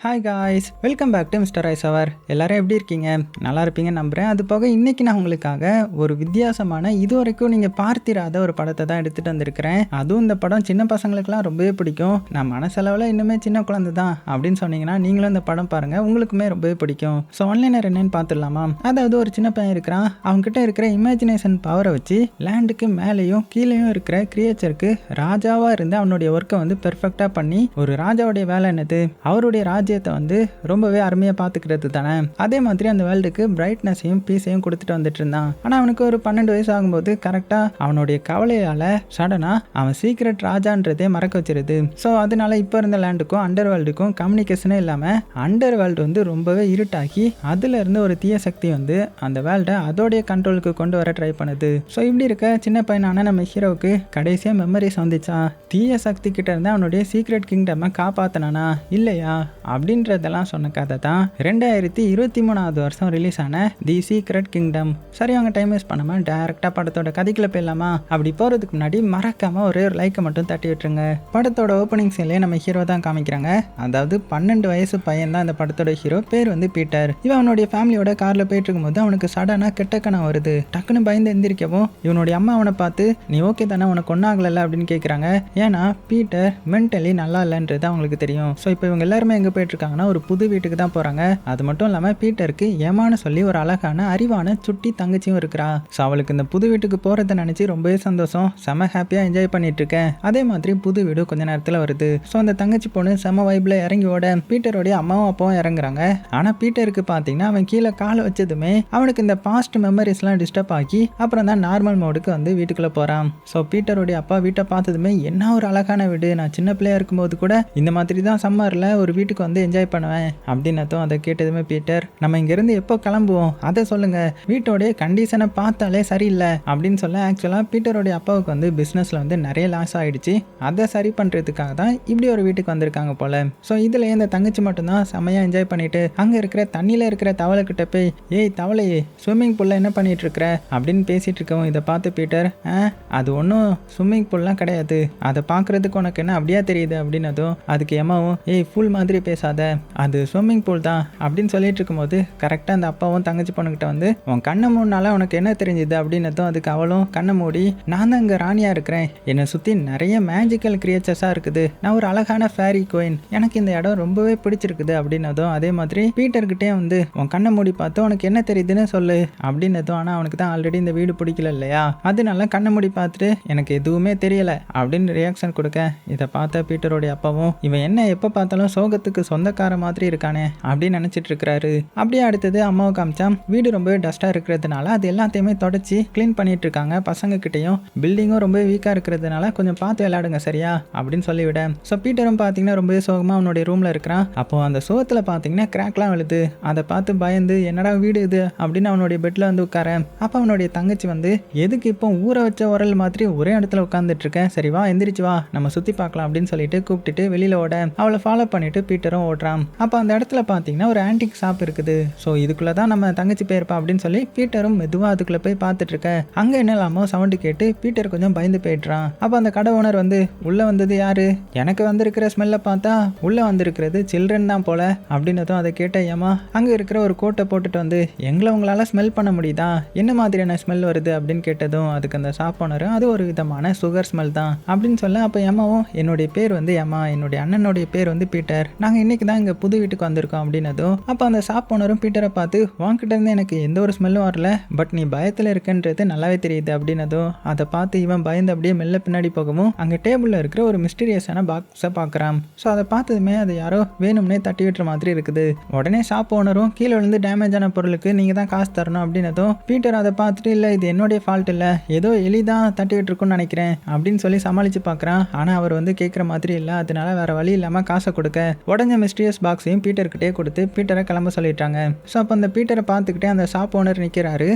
Hi guys, welcome back to mister ice hour. எல்லாரும் எப்படி இருக்கீங்க? நல்லா இருப்பீங்கன்னு நம்புகிறேன். அது போக இன்றைக்கி நான் உங்களுக்காக ஒரு வித்தியாசமான இது வரைக்கும் நீங்கள் பார்த்திராத ஒரு படத்தை தான் எடுத்துகிட்டு வந்திருக்கிறேன். அதுவும் இந்த படம் சின்ன பசங்களுக்குலாம் ரொம்பவே பிடிக்கும். நான் மனசளவில் இன்னுமே சின்ன குழந்தை தான் அப்படின்னு சொன்னீங்கன்னா நீங்களும் இந்த படம் பாருங்கள், உங்களுக்குமே ரொம்பவே பிடிக்கும். ஸோ ஒன்லைனர் என்னன்னு பார்த்துடலாமா? அதாவது ஒரு சின்ன பையன் இருக்கிறான். அவங்ககிட்ட இருக்கிற இமேஜினேஷன் பவரை வச்சு லேண்டுக்கு மேலேயும் கீழேயும் இருக்கிற கிரியேச்சருக்கு ராஜாவாக இருந்து அவனுடைய ஒர்க்கை வந்து பெர்ஃபெக்டாக பண்ணி, ஒரு ராஜாவுடைய வேலை என்னது, அவருடைய ராஜ்யத்தை வந்து ரொம்பவே அருமையாக பார்த்துக்கிறது தானே. அதே மாதிரி அந்த வேர்ல்டுக்கு பிரைட்னஸையும் பீஸையும் கொடுத்துட்டு வந்துட்டு இருந்தான். ஆனால் அவனுக்கு ஒரு 12 வயசு ஆகும்போது கரெக்டாக அவனுடைய கவலையால் சடனாக அவன் சீக்ரெட் ராஜான்றதே மறக்க வச்சிருது. ஸோ அதனால இப்போ இருந்த லேண்டுக்கும் அண்டர் வேர்ல்டுக்கும் கம்யூனிகேஷனே இல்லாமல் அண்டர் வேர்ல்டு வந்து ரொம்பவே இருட்டாக்கி அதுல இருந்து ஒரு தீய சக்தி வந்து அந்த வேர்ல்டை அதோடைய கண்ட்ரோலுக்கு கொண்டு வர ட்ரை பண்ணுது. ஸோ இப்படி இருக்க சின்ன பையனான நம்ம ஹீரோவுக்கு கடைசியாக மெமரிஸ் வந்துச்சா, தீய சக்தி கிட்ட இருந்து அவனுடைய சீக்ரெட் கிங்டமை காப்பாத்தினானா இல்லையா அப்படின்றதெல்லாம் சொன்ன கதை தான் 2023 வருஷம் ரிலீஸ் ஆன தி சீக்ரெட் கிங்டம். சரி, அவங்க டைம் வேஸ்ட் பண்ணாம டைரக்டா படத்தோட கதைக்குள்ள போயிடலாமா? அப்படி போறதுக்கு முன்னாடி மறக்காம ஒரே ஒரு லைக்கை மட்டும் தட்டி விட்டுருங்க. படத்தோட ஓப்பனிங் சீன்லயே நம்ம ஹீரோ தான் காமிக்கிறாங்க. அதாவது 12 வயசு பையன் தான் இந்த படத்தோட ஹீரோ. பேர் வந்து பீட்டர். இவன் அவனுடைய ஃபேமிலியோட கார்ல போயிட்டு இருக்கும்போது அவனுக்கு சடனா கெட்ட கனவு வருது. டக்குன்னு பயந்து எந்திரிக்கவும் இவனுடைய அம்மா அவனை பார்த்து நீ ஓகே தானே, உனக்கு ஒன்னாகல அப்படின்னு கேட்குறாங்க. ஏன்னா பீட்டர் மென்டலி நல்லா இல்லைன்றது அவங்களுக்கு தெரியும். ஸோ இப்போ இவங்க எல்லாருமே எங்க போயிட்டு இருக்காங்கன்னா ஒரு புது வீட்டுக்கு தான் போறாங்க. அது மட்டும் இல்லாம பீட்டருக்கு ஏமான்னு சொல்லி ஒரு அழகான அறிவான சுட்டி தங்கச்சியும் இருக்கிறா. ஸோ அவளுக்கு இந்த புது வீட்டுக்கு போறதை நினைச்சு ரொம்பவே சந்தோஷம், செம ஹாப்பியா என்ஜாய் பண்ணிட்டு இருக்கேன். அதே மாதிரி புது வீடு கொஞ்ச நேரத்துல வருது. ஸோ அந்த தங்கச்சி பொண்ணு செம வைப்ல இறங்கி ஓட பீட்டருடைய அம்மாவும் அப்பாவும் இறங்குறாங்க. ஆனா பீட்டருக்கு பாத்தீங்கன்னா அவன் கீழே காலை வச்சதுமே அவனுக்கு இந்த பாஸ்ட் மெமரிஸ் எல்லாம் டிஸ்டர்ப் ஆகி அப்புறம் தான் நார்மல் மோடுக்கு வந்து வீட்டுக்குள்ள போறான். ஸோ பீட்டருடைய அப்பா வீட்டை பார்த்ததுமே என்ன ஒரு அழகான வீடு, நான் சின்ன பிள்ளையா இருக்கும்போது கூட இந்த மாதிரி தான் சம்மர்ல ஒரு வீட்டுக்கு வந்து என்ஜாய் பண்ணுவேன் அப்படின்னதும் அதை கேட்டதுமே பீட்டர் நம்ம இங்கிருந்து எப்போ கிளம்புவோம் அதை சொல்லுங்க, வீட்டோடைய கண்டிஷனை பார்த்தாலே சரியில்லை அப்படின்னு சொல்ல. ஆக்சுவலாக பீட்டருடைய அப்பாவுக்கு வந்து பிஸ்னஸில் வந்து நிறைய லாஸ் ஆகிடுச்சு. அதை சரி பண்ணுறதுக்காக தான் இப்படி ஒரு வீட்டுக்கு வந்திருக்காங்க போல. ஸோ இதில் இந்த தங்கச்சி மட்டும்தான் செம்மையாக என்ஜாய் பண்ணிட்டு அங்கே இருக்கிற தண்ணியில் இருக்கிற தவளைக்கிட்ட போய் ஏய் தவளையே ஸ்விம்மிங் பூலில் என்ன பண்ணிட்டு இருக்கிற அப்படின்னு பேசிட்டு இருக்கவும் இதை பார்த்து பீட்டர் அது ஒன்றும் ஸ்விம்மிங் பூல்லாம் கிடையாது, அதை பார்க்கறதுக்கு உனக்கு என்ன அப்படியா தெரியுது அப்படின்னதும் அதுக்கு எம்மாவும் ஏய் ஃபுல் மாதிரி பேசாத, அது ஸ்விம்மிங் பூல் தான் அப்படின்னு சொல்லிட்டு இருக்கும்போது கரெக்டாக அந்த அப்பாவும் தங்கச்சி பொண்ணுக்கிட்ட வந்து உன் கண்ணை மூடினால உனக்கு என்ன தெரிஞ்சுது அப்படின்னதும் அதுக்கு அவளும் கண்ணை மூடி நான் தான் இங்கே ராணியாக இருக்கிறேன், என்னை சுற்றி நிறைய மேஜிக்கல் கிரியேச்சர்ஸாக இருக்குது, நான் ஒரு அழகான ஃபேரி குயின், எனக்கு இந்த இடம் ரொம்பவே பிடிச்சிருக்குது அப்படின்னதும் அதே மாதிரி பீட்டர்கிட்டே வந்து உன் கண்ணை மூடி பார்த்து உனக்கு என்ன தெரியுதுன்னு சொல்லு அப்படின்னதும். ஆனால் அவனுக்கு தான் ஆல்ரெடி இந்த வீடு பிடிக்கல இல்லையா, அதனால கண்ணை மூடி பார்த்துட்டு எனக்கு எதுவுமே தெரியல அப்படின்னு ரியாக்ஷன் கொடுக்க இதை பார்த்த பீட்டருடைய அப்பாவும் இவன் என்ன எப்போ பார்த்தாலும் சோகத்துக்கு சொந்தக்கார மாதிரி இருக்கானே அப்படின்னு நினைச்சிட்டு இருக்கிறாரு. அப்படியே அடுத்தது அம்மாவை காமிச்சா வீடு ரொம்பவே டஸ்டா இருக்கிறதுனால அது எல்லாத்தையுமே தொடச்சி கிளீன் பண்ணிட்டு இருக்காங்க. பசங்க கிட்டையும் பில்டிங்கும் ரொம்ப வீக்கா இருக்கிறதுனால கொஞ்சம் பார்த்து விளையாடுங்க சரியா அப்படின்னு சொல்லிவிட. ஸோ பீட்டரும் பார்த்தீங்கன்னா ரொம்பவே சோகமா அவனுடைய ரூம்ல இருக்கிறான். அப்போ அந்த சோகத்துல பார்த்தீங்கன்னா கிராக்லாம் விழுது. அதை பார்த்து பயந்து என்னடா வீடு இது அப்படின்னு அவனுடைய பெட்ல வந்து உட்கார. அப்போ அவனுடைய தங்கச்சி வந்து எதுக்கு இப்போ ஊற வச்ச உரல் மாதிரி ஒரே இடத்துல உட்காந்துட்டு இருக்கேன், சரி வா எந்திரிச்சு வா நம்ம சுத்தி பார்க்கலாம் அப்படின்னு சொல்லிட்டு கூப்பிட்டுட்டு வெளியில ஓட அவளை ஃபாலோ பண்ணிட்டு பீட்டரும் ஓடுறான். அப்போ அந்த இடத்துல பார்த்தீங்கன்னா ஒரு ஆன்டிக் ஷாப் இருக்குது. ஸோ இதுக்குள்ளே தான் நம்ம தங்கச்சி போயிருப்பா அப்படின்னு சொல்லி பீட்டரும் மெதுவாக அதுக்குள்ளே போய் பார்த்துட்டு இருக்க. அங்கே என்னலாமோ சவுண்டு கேட்டு பீட்டர் கொஞ்சம் பயந்து போயிடுறான். அப்போ அந்த கடை ஓனர் வந்து உள்ளே வந்தது யாரு, எனக்கு வந்திருக்கிற ஸ்மெல்லை பார்த்தா உள்ளே வந்திருக்கிறது சில்ட்ரன் தான் போல அப்படின்னதும் அதை கேட்ட ஏமா அங்கே இருக்கிற ஒரு கோட்டை போட்டுட்டு வந்து எங்களை உங்களால் ஸ்மெல் பண்ண முடியுதா, என்ன மாதிரியான ஸ்மெல் வருது அப்படின்னு கேட்டதும் அதுக்கு அந்த ஷாப் ஓனர் அது ஒரு விதமான சுகர் ஸ்மெல் தான் அப்படின்னு சொல்ல. அப்போ ஏமாவும் என்னுடைய பேர் வந்து ஏமா, என்னுடைய அண்ணனுடைய பேர் வந்து பீட்டர், நாங்கள் இன்னைக்கு தான் இங்கே புது வீட்டுக்கு வந்திருக்கோம் அப்படின்னதும் அப்போ அந்த ஷாப் ஓனரும் பீட்டரை பார்த்து உன்கிட்ட இருந்து எனக்கு எந்த ஒரு ஸ்மெல்லும் வரல, பட் நீ பயத்தில் இருக்குன்றது நல்லாவே தெரியுது அப்படின்னதும் அதை பார்த்து இவன் பயந்து அப்படியே மெல்ல பின்னாடி போகவும் அங்கே டேபிளில் இருக்கிற ஒரு மிஸ்டீரியஸான பாக்ஸை பார்க்குறான். ஸோ அதை பார்த்ததுமே அது யாரோ வேணும்னே தட்டி விட்டுற மாதிரி இருக்குது. உடனே ஷாப் ஓனரும் கீழே விழுந்து டேமேஜ் ஆன பொருளுக்கு நீங்கள் தான் காசு தரணும் அப்படின்னதும் பீட்டர் அதை பார்த்துட்டு இல்லை இது என்னுடைய ஃபால்ட் இல்லை, ஏதோ எலி தான் தட்டி விட்டுருக்குன்னு நினைக்கிறேன் அப்படின்னு சொல்லி சமாளித்து பார்க்குறான். ஆனால் அவர் வந்து கேட்குற மாதிரி இல்லை, அதனால வேற வழி இல்லாமல் காசை கொடுக்க உடஞ்ச மிஸ்டீரியஸ் பாக்ஸையும் பீட்டர்கிட்டே கொடுத்து பீட்டரை கிளம்ப சொல்லிட்டாங்க. ஸோ அப்போ அந்த பீட்டரை பார்த்துக்கிட்டே அந்த ஷாப் ஓனர் நிற்கிறாரு.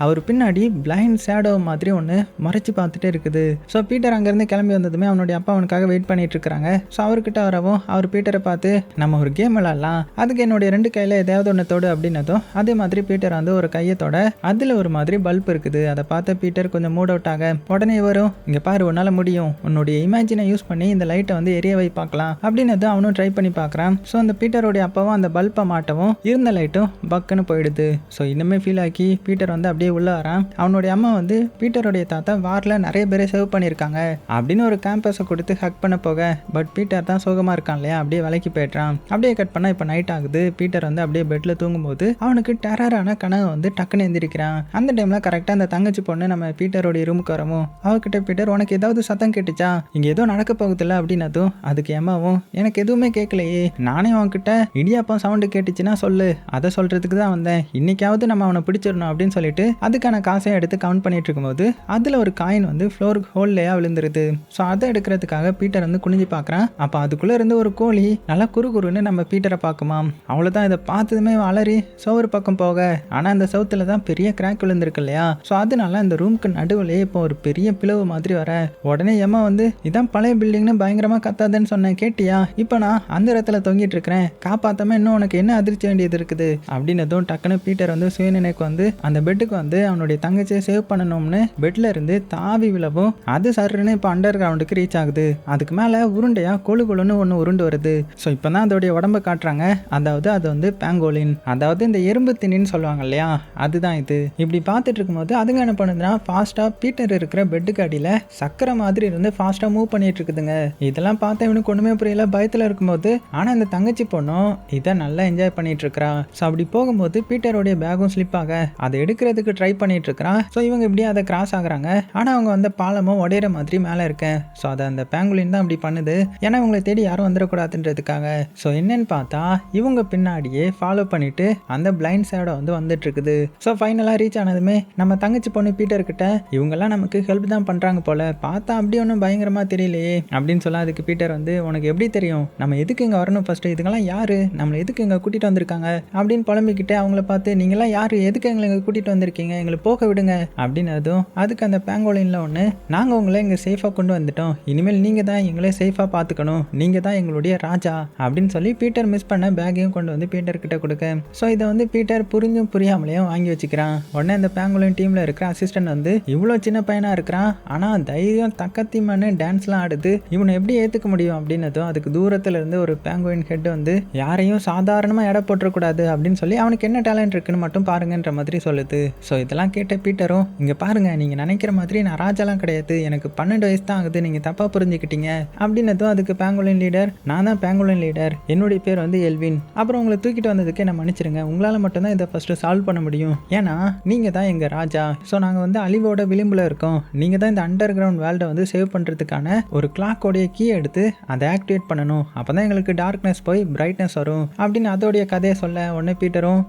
அவர் பின்னாடி பிளைண்ட் ஷேடோ மாதிரி ஒன்று மறைச்சு பார்த்துட்டே இருக்குது. ஸோ பீட்டர் அங்கேருந்து கிளம்பி வந்ததுமே அவனுடைய அப்பா அவனுக்காக வெயிட் பண்ணிட்டு இருக்காங்க. ஸோ அவர்கிட்ட வரவும் அவர் பீட்டரை பார்த்து நம்ம ஒரு கேம் விளாடலாம், அதுக்கு என்னுடைய 2 கையில் ஏதாவது ஒன்று தொடு அப்படின்னதும் அதே மாதிரி பீட்டர் வந்து ஒரு கையத்தோட அதில் ஒரு மாதிரி பல்ப் இருக்குது. அதை பார்த்த பீட்டர் கொஞ்சம் மூட் அவுட் ஆக உடனே வரும், இங்கே பாரு உன்னால் முடியும், உன்னுடைய இமேஜினை யூஸ் பண்ணி இந்த லைட்டை வந்து எரிய வை பார்க்கலாம் அப்படின்னதும் அவனும் ட்ரை பண்ணி பார்க்குறான். ஸோ அந்த பீட்டருடைய அப்பாவும் அந்த பல்பை மாட்டவும் இருந்த லைட்டும் பக்குன்னு போயிடுது. ஸோ இன்னுமே ஃபீல் ஆக்கி பீட்டர் வந்து அப்படியே உள்ள வரான். அவனுடைய அம்மா வந்து பீட்டருடைய தாத்தா வாரில் நிறைய பேரை சேவ் பண்ணியிருக்காங்க அப்படின்னு ஒரு கேம்பஸை கொடுத்து ஹக் பண்ண போக, பட் பீட்டர் தான் சோகமாக இருக்கான் இல்லையா, அப்படியே விலைக்கு போய்ட்றான். அப்படியே கட் பண்ணால் இப்போ நைட் ஆகுது. பீட்டர் வந்து அப்படியே பெட்டில் தூங்கும்போது அவனுக்கு டெரரான கனவு வந்து டக்குன்னு எந்திரிக்கிறான். அந்த டைமில் கரெக்டாக அந்த தங்கச்சி பொண்ணு நம்ம பீட்டருடைய ரூமுக்கு வரவும் அவகிட்ட பீட்டர் உனக்கு ஏதாவது சத்தம் கேட்டுச்சா, இங்கே ஏதோ நடக்க போகுதில்ல அப்படின்னதும் அதுக்கு ஏமாவும் எனக்கு எதுவுமே கேட்கலையே, நானே அவன்கிட்ட இடியாப்பம் சவுண்டு கேட்டுச்சுன்னா சொல்லு, அதை சொல்கிறதுக்கு தான் வந்தேன், இன்னைக்காவது நம்ம அவனை பிடிச்சிடணும் அப்படின்னு சொல்லிட்டு அதுக்கான காசையும் எடுத்து கவுண்ட் பண்ணிட்டு இருக்கும்போது அதில் ஒரு காயின் வந்து ஃப்ளோர் ஹோல்லையா விழுந்துருது. ஸோ அதை எடுக்கிறதுக்காக பீட்டர் வந்து குனிஞ்சு பார்க்குறான். அப்போ அதுக்குள்ளே இருந்து ஒரு கோழி நல்லா குறுகுறுன்னு நம்ம பீட்டரை பார்க்குமா. அவ்வளோதான், இதை பார்த்ததுமே அலறி சோறு பக்கம் போக, ஆனால் அந்த சவுத்தில் தான் பெரிய கிராக் விழுந்திருக்கு இல்லையா. ஸோ அதனால அந்த ரூமுக்கு நடுவிலே இப்போ ஒரு பெரிய பிளவு மாதிரி வர உடனே ஏமா வந்து இதான் பழைய பில்டிங்னு பயங்கரமாக கத்தாதுன்னு சொன்னேன் கேட்டியா, இப்போ நான் அந்த இடத்துல தொங்கிட்டு இருக்கிறேன், காப்பாற்றாம இன்னும் உனக்கு என்ன அதிர்ச்சி வேண்டியது இருக்குது அப்படின்னதும் டக்குன்னு பீட்டர் வந்து சுயநினைக்கு வந்து அந்த பெட்டுக்கு வந்து அவனுடைய தங்கச்சியை சேவ் பண்ணணும்னு பெட்ல இருந்து தாவி விழவும் அது சருன்னு இப்போ அண்டர் கிரவுண்டுக்கு ரீச் ஆகுது. அதுக்கு மேலே உருண்டையா கொழு கொழுன்னு ஒன்று உருண்டு வருது. ஸோ இப்போ தான் அதோடைய உடம்பை காட்டுறாங்க. அதாவது அது வந்து பேங்கோலின், அதாவது இந்த எறும்பு திணின்னு சொல்லுவாங்க இல்லையா, அதுதான் இது. இப்படி பார்த்துட்டு இருக்கும்போது அதுங்க என்ன பண்ணுதுன்னா ஃபாஸ்ட்டாக பீட்டர் இருக்கிற பெட்டுக்கு அடியில் சக்கரை மாதிரி இருந்து ஃபாஸ்ட்டாக மூவ் பண்ணிட்டு இருக்குதுங்க. இதெல்லாம் பார்த்தா இவனுக்கு ஒன்றுமே புரியல, பயத்தில் இருக்கும்போது ஆனால் இந்த தங்கச்சி பொண்ணும் இதை நல்லா என்ஜாய் பண்ணிட்டு இருக்கிறா. ஸோ அப்படி போகும்போது பீட்டருடைய பேகும் ஸ்லிப் ஆக அதை எடுக்கிறதுக்கு ட்ரை பண்ணிட்டு இருக்கிறான். ஸோ இவங்க இப்படியே அதை கிராஸ் ஆகுறாங்க. ஆனால் அவங்க வந்து பாலமும் உடையிற மாதிரி மேலே இருக்கேன். ஸோ அதை அந்த பேங்குலின் தான் அப்படி பண்ணுது, ஏன்னா இவங்களை தேடி யாரும் வந்துடக்கூடாதுன்றதுக்காக. ஸோ என்னன்னு பார்த்தா இவங்க பின்னாடியே ஃபாலோ பண்ணிட்டு அந்த பிளைண்ட் ஷேடோ வந்து வந்துட்டு இருக்குது. ஸோ ஃபைனலாக ரீச் ஆனதுமே நம்ம தங்கச்சி பொண்ணு பீட்டர் கிட்ட இவங்கெல்லாம் நமக்கு ஹெல்ப் தான் பண்ணுறாங்க போல, பார்த்தா அப்படி ஒன்றும் பயங்கரமாக தெரியலையே அப்படின்னு சொல்ல, அதுக்கு பீட்டர் வந்து உனக்கு எப்படி தெரியும், நம்ம எதுக்கு இங்கே வரணும், ஃபர்ஸ்ட் இதுக்கெல்லாம் யாரு, நம்மளை எதுக்கு இங்கே கூட்டிகிட்டு வந்திருக்காங்க அப்படின்னு புலம்பிக்கிட்டு அவங்கள பார்த்து நீங்களாம் யார், எதுக்கு எங்களை இங்கே கூட்டிகிட்டு வந்திருக்கீங்க, எங்களை போக விடுங்க அப்படின்னதும் அதுக்கு அந்த பேங்கோலின்ல ஒன்று நாங்கள் உங்களை இங்கே சேஃபாக கொண்டு வந்துட்டோம், இனிமேல் நீங்கள் தான் எங்களை சேஃபாக பார்த்துக்கணும், நீங்கள் தான் எங்களுடைய ராஜா அப்படின்னு சொல்லி பீட்டர் மிஸ் பண்ண பேக்கையும் கொண்டு வந்து பீட்டர் கிட்ட கொடுக்க. ஸோ இதை வந்து பீட்டர் புரிஞ்சும் புரியாமலேயும் வாங்கி வச்சுக்கிறான். உடனே அந்த பேங்கோலின் டீமில் இருக்கிற அசிஸ்டன்ட் வந்து இவ்வளோ சின்ன பையனாக இருக்கிறான், ஆனால் தைரியம் தக்கத்திமன்னு டான்ஸ்லாம் ஆடுது, இவனை எப்படி ஏற்றுக்க முடியும் அப்படின்னதும் அதுக்கு தூரத்தில் இருந்து ஒரு பேங்கோயின் ஹெட் வந்து யாரையும் சாதாரணமாக எடை போட்டுறக்கூடாது அப்படின்னு சொல்லி அவனுக்கு என்ன டேலண்ட் இருக்குன்னு மட்டும் பாருங்கன்ற மாதிரி சொல்லுது. ஸோ இதெல்லாம் கேட்ட பீட்டரும் இங்கே பாருங்க, நீங்கள் நினைக்கிற மாதிரி நான் ராஜாலாம் கிடையாது, எனக்கு 12 வயசு தான் ஆகுது, நீங்கள் தப்பாக புரிஞ்சுக்கிட்டீங்க அப்படின்னதும் அதுக்கு பேங்கோலின் லீடர் நான் தான் பேங்கோலின் லீடர், என்னுடைய பேர் வந்து எல்வின், அப்புறம் உங்களை தூக்கிட்டு வந்ததுக்கு என்ன மன்னிச்சிருங்க, உங்களால் மட்டும்தான் இதை ஃபஸ்ட்டு சால்வ் பண்ண முடியும், ஏன்னா நீங்கள் தான் எங்கள் ராஜா, ஸோ நாங்கள் வந்து அழிவோட விளிம்பில் இருக்கோம், நீங்கள் தான் இந்த அண்டர் கிரவுண்ட் வேர்ல்டை வந்து சேவ் பண்ணுறதுக்கான ஒரு கிளாக்கோடைய கீ எடுத்து அதை ஆக்டிவேட் பண்ணணும், அப்போ தான் எங்களுக்கு டார்க்னஸ் போய் பிரைட்னஸ் வரும் அப்படின்னு அதோடைய கதையை சொல்ல உடனே பீட்டரும்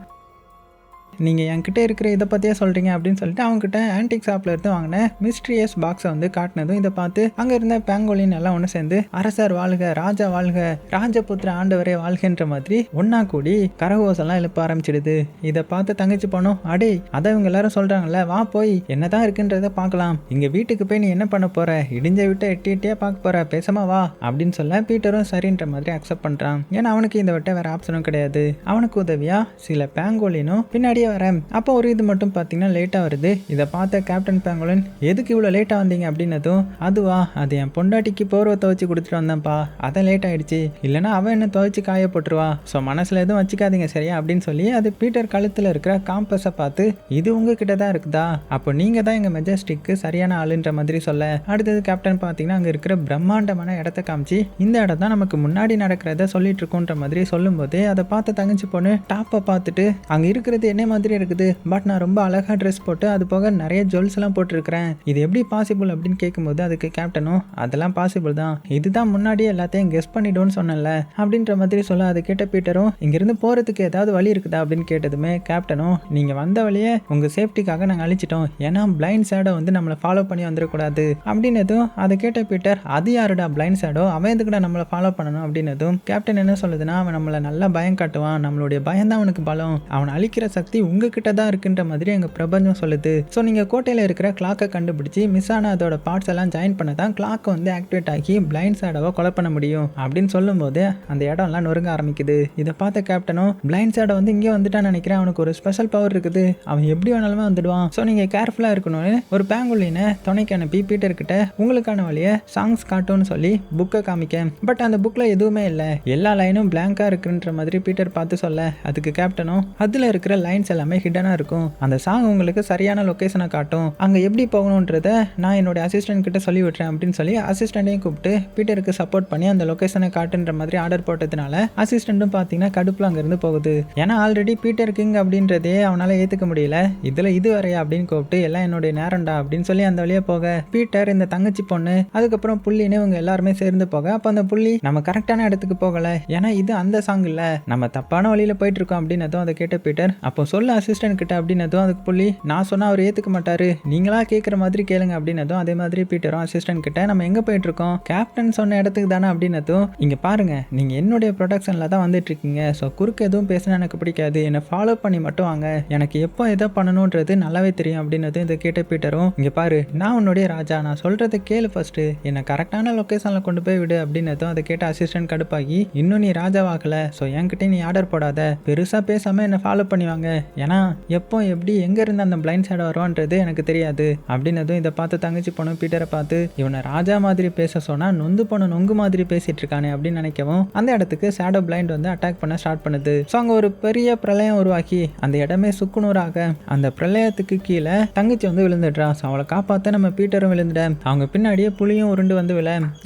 நீங்கள் என்கிட்ட இருக்கிற இதை பற்றியே சொல்கிறீங்க அப்படின்னு சொல்லிட்டு அவங்ககிட்ட ஆன்டிக் ஷாப்பில் இருந்து வாங்கின மிஸ்ட்ரியஸ் பாக்ஸை வந்து காட்டினதும் இதை பார்த்து அங்கே இருந்த பேங்கோலின் எல்லாம் ஒன்று சேர்ந்து அரசர் வாழ்க, ராஜா வாழ்க, ராஜபுத்திர ஆண்டவரே வாழ்கின்ற மாதிரி ஒன்றா கூடி கரகோசெல்லாம் எழுப்ப ஆரம்பிச்சிடுது. இதை பார்த்து தங்கச்சி போனோம், அடே அதை இவங்க எல்லாரும் சொல்கிறாங்கல்ல, வா போய் என்னதான் இருக்குன்றதை பார்க்கலாம், இங்கே வீட்டுக்கு போய் நீ என்ன பண்ண போகிற, இடிஞ்ச விட்ட எட்டி எட்டியாக பார்க்க போகிற, பேசாம வா அப்படின்னு சொல்ல பீட்டரும் சரின்ற மாதிரி அக்செப்ட் பண்ணுறான். ஏன்னா அவனுக்கு இந்த விட்ட வேறு ஆப்ஷனும் கிடையாது. அவனுக்கு உதவியாக சில பேங்கோலினும் பின்னாடியே வரேன். அப்போ ஒரு இது மட்டும் பார்த்தீங்கன்னா லேட்டாக வருது. இதை பார்த்த கேப்டன் பேங்கோலின் எதுக்கு இவ்வளோ லேட்டாக வந்தீங்க அப்படின்னதும் அதுவா அது என் பொண்டாட்டிக்கு போர்வை துவைச்சி கொடுத்துட்டு வந்தேன்ப்பா, அதான் லேட் ஆகிடுச்சு, இல்லைனா அவன் என்ன துவைச்சி காய போட்டுருவா, ஸோ மனசில் எதுவும் வச்சுக்காதீங்க சரியா அப்படின்னு சொல்லி அது பீட்டர் கழுத்தில் இருக்கிற காம்பஸை பார்த்து இது உங்ககிட்ட தான் இருக்குதா, அப்போ நீங்கள் தான் எங்கள் மெஜஸ்டிக்கு சரியான ஆளுன்ற மாதிரி சொல்ல, அடுத்தது கேப்டன் பார்த்தீங்கன்னா அங்கே இருக்கிற பிரம்மாண்டமான இடத்த காமிச்சு இந்த இடம் தான் நமக்கு முன்னாடி நடக்கிறத சொல்லிட்டு இருக்கோன்ற மாதிரி சொல்லும்போதே அதை பார்த்து தங்கச்சி பொண்ணு டாப்பை பார்த்துட்டு அங்கே இருக்கிறது என்ன மாதிரி இருக்குது, பட் நான் ரொம்ப அழகாக ட்ரெஸ் போட்டு அது போக நிறைய ஜுவல்ஸ் எல்லாம் போட்டிருக்கிறேன், இது எப்படி பாசிபிள் அப்படின்னு கேட்கும்போது அதுக்கு கேப்டனும் அதெல்லாம் பாசிபிள் தான், இதுதான் முன்னாடியே எல்லாத்தையும் கெஸ் பண்ணிடுவோன்னு சொன்னல அப்படின்ற மாதிரி சொல்ல, அதை கேட்ட பீட்டரும் இங்கிருந்து போகிறதுக்கு ஏதாவது வழி இருக்குதா அப்படின்னு கேட்டதுமே கேப்டனும் நீங்கள் வந்த வழியே உங்கள் சேஃப்டிக்காக நாங்கள் அழிச்சிட்டோம், ஏன்னா பிளைண்ட் ஷேடோ வந்து நம்மளை ஃபாலோ பண்ணி வந்துடக்கூடாது அப்படின்னதும் அதை கேட்ட பீட்டர் அது யாருடா பிளைண்ட் ஷேடோ, அவன் எதுக்குடா நம்மளை ஃபாலோ பண்ணணும் அப்படின்னதும் கேப்டன் என்ன சொல்லுதுன்னா அவன் நம்மளை நல்லா பயம் காட்டுவான், நம்மளுடைய பயம் தான் அவனுக்கு பலம், அவனை அழிக்கிற சக்தி உங்ககிட்ட தான் இருக்குன்ற மாதிரி எங்க பிரபஞ்சம் சொல்லுது. ஸோ நீங்க கோட்டையில இருக்கிற கிளாக்கை கண்டுபிடிச்சி மிஸ் ஆன அதோட பார்ட்ஸ் எல்லாம் ஜாயின் பண்ண தான் கிளாக் வந்து ஆக்டிவேட் ஆகி பிளைண்ட் ஷேடோவை கொலை பண்ண முடியும் அப்படின்னு சொல்லும் போது அந்த இடம்லாம் நொறுங்க ஆரம்பிக்குது. இதை பார்த்த கேப்டனும் பிளைண்ட் ஷேடோ வந்து இங்கே வந்துட்டான்னு நினைக்கிறேன், அவனுக்கு ஒரு ஸ்பெஷல் பவர் இருக்குது, அவன் எப்படி வேணாலுமே வந்துடுவான், ஸோ நீங்க கேர்ஃபுல்லா இருக்கணும்னு ஒரு பேங்குலினை துணைக்கு அனுப்பி பீட்டர் கிட்ட உங்களுக்கான வழியை சாங்ஸ் காட்டும்னு சொல்லி புக்கை காமிக்க. பட் அந்த புக்ல எதுவுமே இல்லை, எல்லா லைனும் பிளாங்கா இருக்குன்ற மாதிரி பீட்டர் பார்த்து சொல்ல அதுக்கு கேப்டனும் அதுல இருக்கிற லைன்ஸ் எல்லாமே ஹிடனா இருக்கும், அந்த சாங் உங்களுக்கு சரியான லொகேஷனை காட்டும், அங்க எப்படி போகணுன்றத நான் என்னோட அசிஸ்டன்ட் கிட்ட சொல்லி விட்டுறேன் அப்படின்னு சொல்லி அசிஸ்டண்ட்டையும் கூப்பிட்டு பீட்டருக்கு சப்போர்ட் பண்ணி அந்த லொகேஷனை காட்டுன்ற மாதிரி ஆர்டர் போட்டதுனால அசிஸ்டண்ட்டும் பார்த்தீங்கன்னா கடுப்புல அங்கிருந்து போகுது. ஏன்னா ஆல்ரெடி பீட்டர் கிங் அப்படின்றதே அவனால ஏத்துக்க முடியல, இதுல இது வரையா அப்படின்னு கூப்பிட்டு எல்லாம் என்னுடைய நேரம்டா அப்படின்னு சொல்லி அந்த வழியா போக பீட்டர் இந்த தங்கச்சி பொண்ணு அதுக்கப்புறம் புள்ளின்னு இவங்க எல்லாருமே சேர்ந்து போக அப்ப அந்த புள்ளி நம்ம கரெக்டான இடத்துக்கு போகல, ஏன்னா இது அந்த சாங் இல்ல, நம்ம தப்பான வழியில போயிட்டு இருக்கோம் அப்படின்னதும் அதை கேட்ட பீட்டர் அப்போ சொல்ல அசிஸ்டன்ட் கிட்ட அப்படின்னதும் அதுக்கு புள்ளி நான் சொன்னா அவர் ஏத்துக்க மாட்டாரு, நீங்களா கேட்குற மாதிரி கேளுங்க அப்படின்னதும் அதே மாதிரி பீட்டரும் அசிஸ்டன்ட் கிட்ட நம்ம எங்க போயிட்டு இருக்கோம், கேப்டன் சொன்ன இடத்துக்கு தானே அப்படின்னதும் இங்க பாருங்க நீங்க என்னுடைய ப்ரொடக்ஷன்ல தான் வந்துட்டு இருக்கீங்க, ஸோ குறுக்கு எதுவும் பேசினா எனக்கு பிடிக்காது, என்னை ஃபாலோ பண்ணி மட்டும் வாங்க, எனக்கு எப்போ எதை பண்ணணுன்றது நல்லாவே தெரியும் அப்படின்னதும் இதை கேட்ட பீட்டரும் இங்க பாரு நான் உன்னுடைய ராஜா, நான் சொல்றதை கேளு ஃபர்ஸ்ட், என்னை கரெக்டான லொகேஷன்ல கொண்டு போய் விடு அப்படின்னதும் அதை கேட்ட அசிஸ்டன்ட் கடுப்பாகி இன்னும் நீ ராஜாவாகல, ஸோ என்கிட்ட நீ ஆர்டர் போடாத, பெருசா பேசாம என்னை ஃபாலோ பண்ணுவாங்க, ஏன்னா எப்போ எப்படி எங்க இருந்து அந்த பிளைண்ட் சைடு வருவான்றது எனக்கு தெரியாது அப்படின்னதும் இதை பார்த்து தங்கச்சி பொண்ணு பீட்டரை பார்த்து இவனை ராஜா மாதிரி பேச சொன்னா நொந்து பொண்ணு நொங்கு மாதிரி பேசிட்டு இருக்கானே அப்படின்னு நினைக்கவும் அந்த இடத்துக்கு ஷேடோ பிளைண்ட் வந்து அட்டாக் பண்ண ஸ்டார்ட் பண்ணுது. ஸோ அங்க ஒரு பெரிய பிரளயம் உருவாக்கி அந்த இடமே சுக்குநூறாக அந்த பிரளயத்துக்கு கீழே தங்கச்சி வந்து விழுந்துடுறா. ஸோ அவளை காப்பாற்ற நம்ம பீட்டரும் விழுந்துட அவங்க பின்னாடியே புளியும் உருண்டு வந்து விழ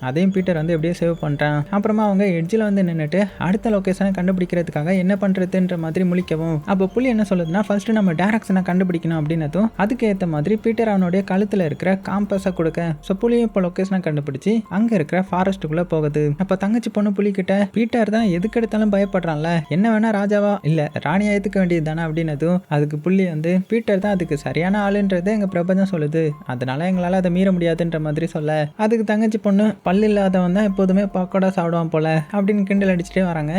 அதையும் பீட்டர் வந்து எப்படியே சேவ் பண்றான். அப்புறமா அவங்க எட்ஜில் வந்து நின்றுட்டு அடுத்த லொகேஷனை கண்டுபிடிக்கிறதுக்காக என்ன பண்றதுன்ற மாதிரி முழிக்கவும் அப்போ புலி என்ன சொல்லுதுன்னா ஃபர்ஸ்ட் நம்ம டைரக்ஷனை கண்டுபிடிக்கணும் அப்படின்னதும் அதுக்கு ஏற்ற மாதிரி பீட்டர் அவனுடைய கழுத்துல இருக்கிற காம்பஸை கொடுக்க ஸோ புலியும் இப்போ லொகேஷனை கண்டுபிடிச்சி அங்க இருக்கிற ஃபாரஸ்ட்டுக்குள்ள போகுது. அப்ப தங்கச்சி பொண்ணு புலி கிட்ட பீட்டர் தான் எதுக்கு எடுத்தாலும் பயப்படுறான்ல, என்ன வேணா ராஜாவா இல்ல ராணியா ஏத்துக்க வேண்டியது தானே அப்படின்னதும் அதுக்கு புள்ளி வந்து பீட்டர் தான் அதுக்கு சரியான ஆளுன்றது எங்க பிரபஞ்சம் சொல்லுது, அதனால எங்களால அதை மீற முடியாதுன்ற மாதிரி சொல்ல அதுக்கு தங்கச்சி பொண்ணு பல்லு இல்லாதவன் தான் எப்போதுமே பக்கோடா சாப்பிடுவான் போல அப்படின்னு கிண்டல் அடிச்சுட்டே வராங்க.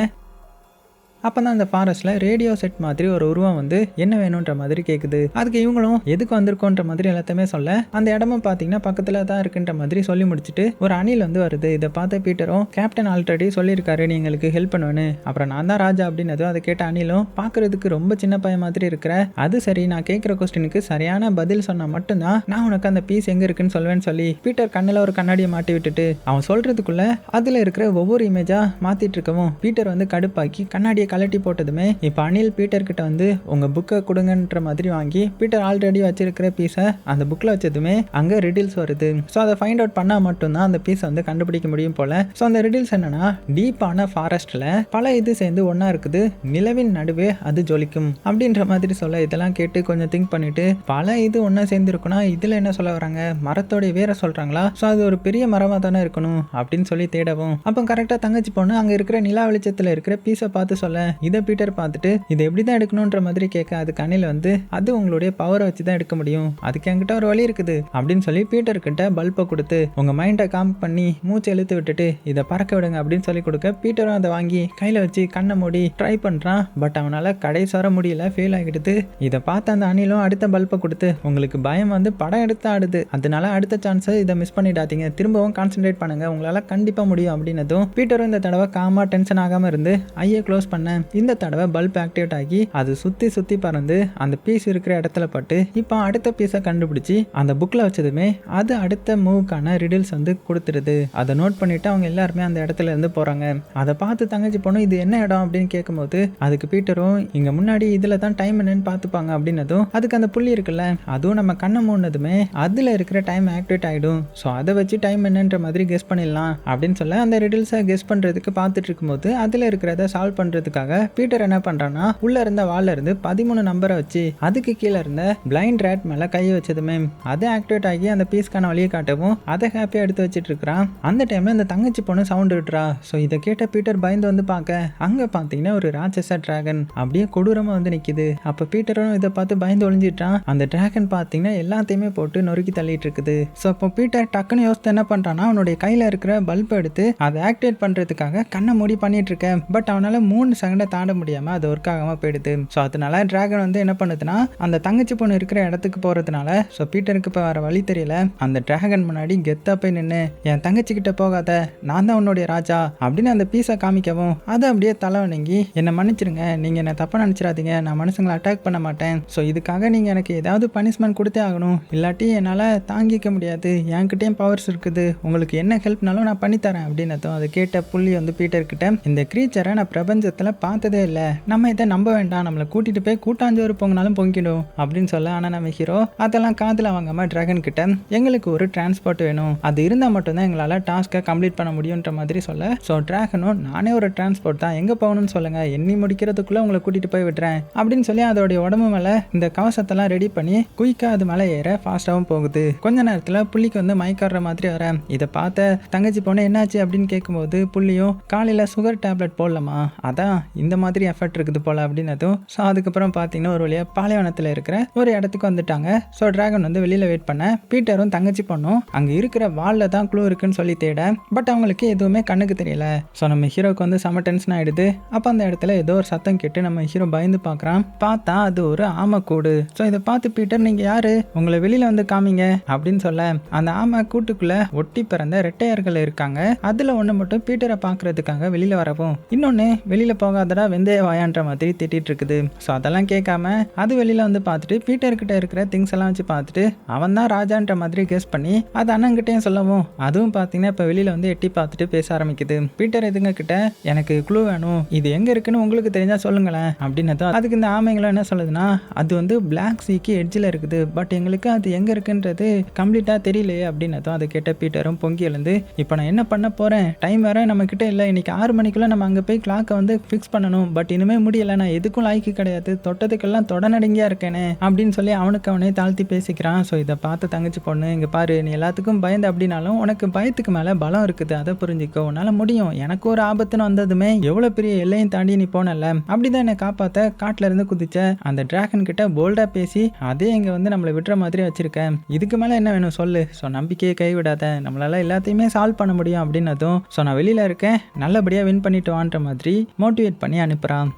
அப்போ தான் அந்த ஃபாரஸ்ட்டில் ரேடியோ செட் மாதிரி ஒரு உருவம் வந்து என்ன வேணுன்ற மாதிரி கேட்குது. அதுக்கு இவங்களும் எதுக்கு வந்திருக்கோன்ற மாதிரி எல்லாத்தையுமே சொல்ல அந்த இடமும் பார்த்தீங்கன்னா பக்கத்தில் தான் இருக்குன்ற மாதிரி சொல்லி முடிச்சுட்டு ஒரு அணில் வந்து வருது. இதை பார்த்த பீட்டரும் கேப்டன் ஆல்ரெடி சொல்லியிருக்காரு நீ எங்களுக்கு ஹெல்ப் பண்ணுவேன்னு, அப்புறம் நான் தான் ராஜா அப்படின்னதும் அதை கேட்ட அணிலும் பார்க்கறதுக்கு ரொம்ப சின்ன பையன் மாதிரி இருக்கிற, அது சரி நான் கேட்குற கொஸ்டினுக்கு சரியான பதில் சொன்னால் மட்டும்தான் நான் உனக்கு அந்த பீஸ் எங்கே இருக்குன்னு சொல்வேன்னு சொல்லி பீட்டர் கண்ணில் ஒரு கண்ணாடியை மாட்டி விட்டுட்டு அவன் சொல்றதுக்குள்ள அதில் இருக்கிற ஒவ்வொரு இமேஜாக மாற்றிட்டு இருக்கவும் பீட்டர் வந்து கடுப்பாக்கி கண்ணாடியை கலட்டி போட்டதுமே இப்போ அனில் பீட்டர் கிட்ட வந்து உங்க புக்கை கொடுங்கன்ற மாதிரி வாங்கி பீட்டர் ஆல்ரெடி வச்சிருக்கிற பீஸை அந்த புக்கில் வச்சதுமே அங்கே ரிடில்ஸ் வருது. ஸோ அதை ஃபைண்ட் அவுட் பண்ணால் மட்டும்தான் அந்த பீஸை வந்து கண்டுபிடிக்க முடியும் போல. ஸோ அந்த ரிடில்ஸ் என்னன்னா டீப்பான ஃபாரஸ்ட்ல பல இது சேர்ந்து ஒன்னா இருக்குது, நிலவின் நடுவே அது ஜொலிக்கும் அப்படின்ற மாதிரி சொல்ல இதெல்லாம் கேட்டு கொஞ்சம் திங்க் பண்ணிட்டு பல இது ஒன்னா சேர்ந்து இருக்குன்னா இதுல என்ன சொல்ல வராங்க, மரத்தோடைய வேற சொல்றாங்களா, ஸோ அது ஒரு பெரிய மரமாக தானே இருக்கணும் அப்படின்னு சொல்லி தேடவும் அப்போ கரெக்டாக தங்கச்சி பொண்ணு அங்கே இருக்கிற நிலா வெளிச்சத்தில் இருக்கிற பீஸை பார்த்து சொல்ல இதை பீட்டர் பார்த்துட்டு இதை எப்படி தான் எடுக்கணுன்ற மாதிரி கேட்க அதுக்கு அணில் வந்து அது உங்களுடைய பவரை வச்சு தான் எடுக்க முடியும், அதுக்கு என்கிட்ட ஒரு வழி இருக்குது அப்படின்னு சொல்லி பீட்டர் கிட்ட பல்பை கொடுத்து உங்க மைண்டை காம் பண்ணி மூச்சை இழுத்து விட்டுட்டு இதை பறக்க விடுங்க அப்படின்னு சொல்லி கொடுக்க பீட்டரும் அதை வாங்கி கையில வச்சு கண்ணை மூடி ட்ரை பண்றான். பட் அவனால கடைசி வர முடியல, ஃபெயில் ஆகிடுது. இதை பார்த்து அந்த அணிலும் அடுத்த பல்பை கொடுத்து உங்களுக்கு பயம் வந்து படம் எடுத்து ஆடுது, அதனால அடுத்த சான்ஸை இதை மிஸ் பண்ணிடாதீங்க, திரும்பவும் கான்சென்ட்ரேட் பண்ணுங்க, உங்களால கண்டிப்பா முடியும் அப்படின்னதும் பீட்டரும் இந்த தடவை காமா டென்ஷன் ஆகாம இருந்து ஐயை க்ளோஸ் பண்ண இந்த தடவை பல்ப் ஆக்டிவேட் ஆகி அது சுத்தி பறந்து அந்த பீஸ் இருக்கிற இடத்துல பட்டு இப்போ அடுத்த பீஸை கண்டுபிடிச்சி அந்த புக்ல வச்சதுமே அது அடுத்த மூவுக்கான ரிடில்ஸ் வந்து கொடுத்துருது. அதை நோட் பண்ணிட்டு அவங்க எல்லாருமே அந்த இடத்துல இருந்து போறாங்க. அதை பார்த்து தங்கச்சி பொண்ணு இது என்ன இடம் அப்படின்னு கேட்கும்போது அதுக்கு பீட்டரும் இங்க முன்னாடி இதுல தான் டைம் என்னன்னு பார்த்துப்பாங்க அப்படின்னதும் அதுக்கு அந்த புள்ளி இருக்குல்ல அதுவும் நம்ம கண்ணை மூடினதுமே அதுல இருக்கிற டைம் ஆக்டிவேட் ஆயிடும், ஸோ அதை வச்சு டைம் என்னன்ற மாதிரி கெஸ் பண்ணிடலாம் அப்படின்னு சொல்ல அந்த ரிடில்ஸை கெஸ் பண்றதுக்கு பார்த்துட்டு இருக்கும்போது அதுல இருக்கிறத சால்வ் பண்றதுக்காக பீட்டர் என்ன பண்றான்னா உள்ள இருந்த வால்ல இருந்து 13 நம்பரை வச்சு அதுக்கு கீழே இருந்த பிளைண்ட் ரேட் மேல கையை வச்சதுமே அது ஆக்டிவேட் ஆகி அந்த பீஸ்க்கான வழியை காட்டவும் அதை ஹாப்பியா எடுத்து வச்சிட்டு இருக்கிறான். அந்த டைம்ல இந்த தங்கச்சி பொண்ணு சவுண்ட் விட்டுறா. ஸோ இதை கேட்ட பீட்டர் பயந்து வந்து பார்க்க அங்க பாத்தீங்கன்னா ஒரு ராட்சச டிராகன் அப்படியே கொடூரமா வந்து நிக்குது. அப்ப பீட்டரும் இதை பார்த்து பயந்து ஒளிஞ்சிட்டான். அந்த டிராகன் பாத்தீங்கன்னா எல்லாத்தையுமே போட்டு நொறுக்கி தள்ளிட்டு இருக்குது. ஸோ அப்போ பீட்டர் டக்குன்னு யோசித்து என்ன பண்றான்னா அவனுடைய கையில இருக்கிற பல்ப் எடுத்து அதை ஆக்டிவேட் பண்றதுக்காக கண்ணை மூடி பண்ணிட்டு இருக்கேன். பட் அவனால 3 செகண்டை தாண்ட முடியாமல் அது ஒர்க் ஆகாமல் போயிடுது. ஸோ அதனால டிராகன் வந்து என்ன பண்ணுதுன்னா அந்த தங்கச்சி பொண்ணு இருக்கிற இடத்துக்கு போகிறதுனால ஸோ பீட்டருக்கு இப்போ வேறு வழி தெரியல. அந்த டிராகன் முன்னாடி கெத்தாக போய் நின்று என் தங்கச்சி கிட்ட போகாத, நான் தான் உன்னுடைய ராஜா அப்படின்னு அந்த பீஸை காமிக்கவும் அதை அப்படியே தலை வணங்கி என்னை மன்னிச்சிருங்க, நீங்கள் என்ன தப்பாக நினச்சிடாதீங்க, நான் மனுஷங்களை அட்டாக் பண்ண மாட்டேன். ஸோ இதுக்காக நீங்கள் எனக்கு ஏதாவது பனிஷ்மெண்ட் கொடுத்தே ஆகணும், இல்லாட்டி என்னால் தாங்கிக்க முடியாது, என்கிட்டயும் பவர்ஸ் இருக்குது, உங்களுக்கு என்ன ஹெல்ப்னாலும் நான் பண்ணித்தரேன் அப்படின்னதும் அதை கேட்ட புள்ளி வந்து பீட்டர்கிட்ட இந்த க்ரீச்சரை நான் பிரபஞ்சத்தில் பார்த்ததே இல்லை, நம்ம இதை நம்ப வேண்டாம், நம்மளை கூட்டிகிட்டு போய் கூட்டாஞ்சோறு பொங்கினாலும் பொங்கிடும் அப்படின்னு சொல்ல. ஆனால் நம்ம ஹீரோ அதெல்லாம் காதில் வாங்காமல் டிராகன் கிட்ட எங்களுக்கு ஒரு டிரான்ஸ்போர்ட் வேணும், அது இருந்தால் மட்டும்தான் எங்களால் டாஸ்க்கை கம்ப்ளீட் பண்ண முடியுன்ற மாதிரி சொல்ல. ஸோ டிராகனும் நானே ஒரு டிரான்ஸ்போர்ட் தான், எங்கே போகணும்னு சொல்லுங்கள், எண்ணி முடிக்கிறதுக்குள்ளே உங்களை கூட்டிகிட்டு போய் விடுறேன் அப்படின்னு சொல்லி அதோடைய உடம்பு மேலே இந்த கவசத்தெல்லாம் ரெடி பண்ணி குயிக்காக அது மேலே ஏற ஃபாஸ்ட்டாகவும் போகுது. கொஞ்ச நேரத்தில் புள்ளிக்கு வந்து மயக்காடுற மாதிரி வர இதை பார்த்த தங்கச்சி பொண்ணு என்னாச்சு அப்படின்னு கேட்கும்போது புள்ளியும் காலையில் சுகர் டேப்லெட் போடலாமா, அதான் இந்த மாதிரி எஃபெக்ட் இருக்குது போல அப்படின்னதும். ஸோ அதுக்கப்புறம் பார்த்தீங்கன்னா ஒரு வழியாக பாலைவனத்தில் இருக்கிற ஒரு இடத்துக்கு வந்துட்டாங்க. ஸோ டிராகன் வந்து வெளியில் வெயிட் பண்ண பீட்டரும் தங்கச்சி பொண்ணும் அங்கே இருக்கிற வாலில் தான் க்ளூ இருக்குன்னு சொல்லி தேட, பட் அவங்களுக்கு எதுவுமே கண்ணுக்கு தெரியல. ஸோ நம்ம ஹீரோக்கு வந்து செம டென்ஷன் ஆகிடுது. அப்போ அந்த இடத்துல ஏதோ ஒரு சத்தம் கேட்டு நம்ம ஹீரோ பயந்து பார்க்குறான். பார்த்தா அது ஒரு ஆமைக்கூடு. ஸோ இதை பார்த்து பீட்டர் நீங்கள் யாரு, உங்களை வெளியில் வந்து காமிங்க அப்படின்னு சொல்ல அந்த ஆமை கூட்டுக்குள்ளே ஒட்டி பிறந்த ரெட்டையர்கள் இருக்காங்க. அதில் ஒன்று மட்டும் பீட்டரை பார்க்கறதுக்காக வெளியில் வரவும், இன்னொன்று வெளியில் போகாதடா வெந்தய வாயான்ற மாதிரி திட்டிட்டு இருக்குது. ஸோ அதெல்லாம் கேட்காம அது வெளியில் வந்து பார்த்துட்டு பீட்டர்கிட்ட இருக்கிற திங்ஸ் எல்லாம் வச்சு பார்த்துட்டு அவன் தான் ராஜான்ற மாதிரி கெஸ் பண்ணி அது அண்ணன்கிட்டையும் சொல்லவும் அதுவும் பார்த்தீங்கன்னா இப்போ வெளியில் வந்து எட்டி பார்த்துட்டு பேச ஆரம்பிக்குது. பீட்டர் எதுங்க கிட்ட எனக்கு க்ளூ வேணும், இது எங்கே இருக்குன்னு உங்களுக்கு தெரிஞ்சா சொல்லுங்களேன் அப்படின்னதும் அதுக்கு இந்த ஆமைங்களும் என்ன சொல்லுதுன்னா அது வந்து பிளாக் சீக்கு எட்ஜில் இருக்குது, பட் எங்களுக்கு அது எங்கே இருக்குன்றது கம்ப்ளீட்டாக தெரியலையே அப்படின்னதும் அதை கேட்ட பீட்டரும் பொங்கி எழுந்து இப்போ நான் என்ன பண்ண போகிறேன், டைம் வேற நம்ம கிட்ட இல்லை, இன்னைக்கு 6 மணிக்குள்ளே நம்ம அங்கே போய் கிளாக்கை வந்து ஃபிக்ஸ் பண்ணணும், பட் இனிமே முடியலை, நான் எதுக்கும் லாய்க்கு கிடையாது, தொட்டதுக்கெல்லாம் தொடநடுங்கியா இருக்கேனே அப்படின்னு சொல்லி அவனுக்கு அவனே தாழ்த்தி பேசிக்கிறான். ஸோ இதை பார்த்து தங்கச்சி பொண்ணு இங்கே பாரு, நீ எல்லாத்துக்கும் பயந்து அப்படின்னாலும் உனக்கு பயத்துக்கு மேலே பலம் இருக்குது, அதை புரிஞ்சுக்கோ, உன்னால் முடியும், எனக்கு ஒரு ஆபத்துன்னு வந்ததுமே எவ்வளோ பெரிய எல்லையும் தாண்டி நீ போனல, அப்படிதான் என்னை காப்பாற்ற காட்டில் இருந்து குதிச்ச அந்த டிராகன் கிட்ட போல்டாக பேசி அதே இங்கே வந்து நம்மளை விடுற மாதிரி வச்சிருக்கேன், இதுக்கு மேலே என்ன வேணும் சொல்லு, ஸோ நம்பிக்கையை கைவிடாத, நம்மளால எல்லாத்தையுமே சால்வ் பண்ண முடியும் அப்படின்னதும் ஸோ நான் வெளியில் இருக்கேன், நல்லபடியாக வின் பண்ணிட்டு வான்ற மாதிரி மோட்டிவேட் பண்ணி அனுப்புகிறான்.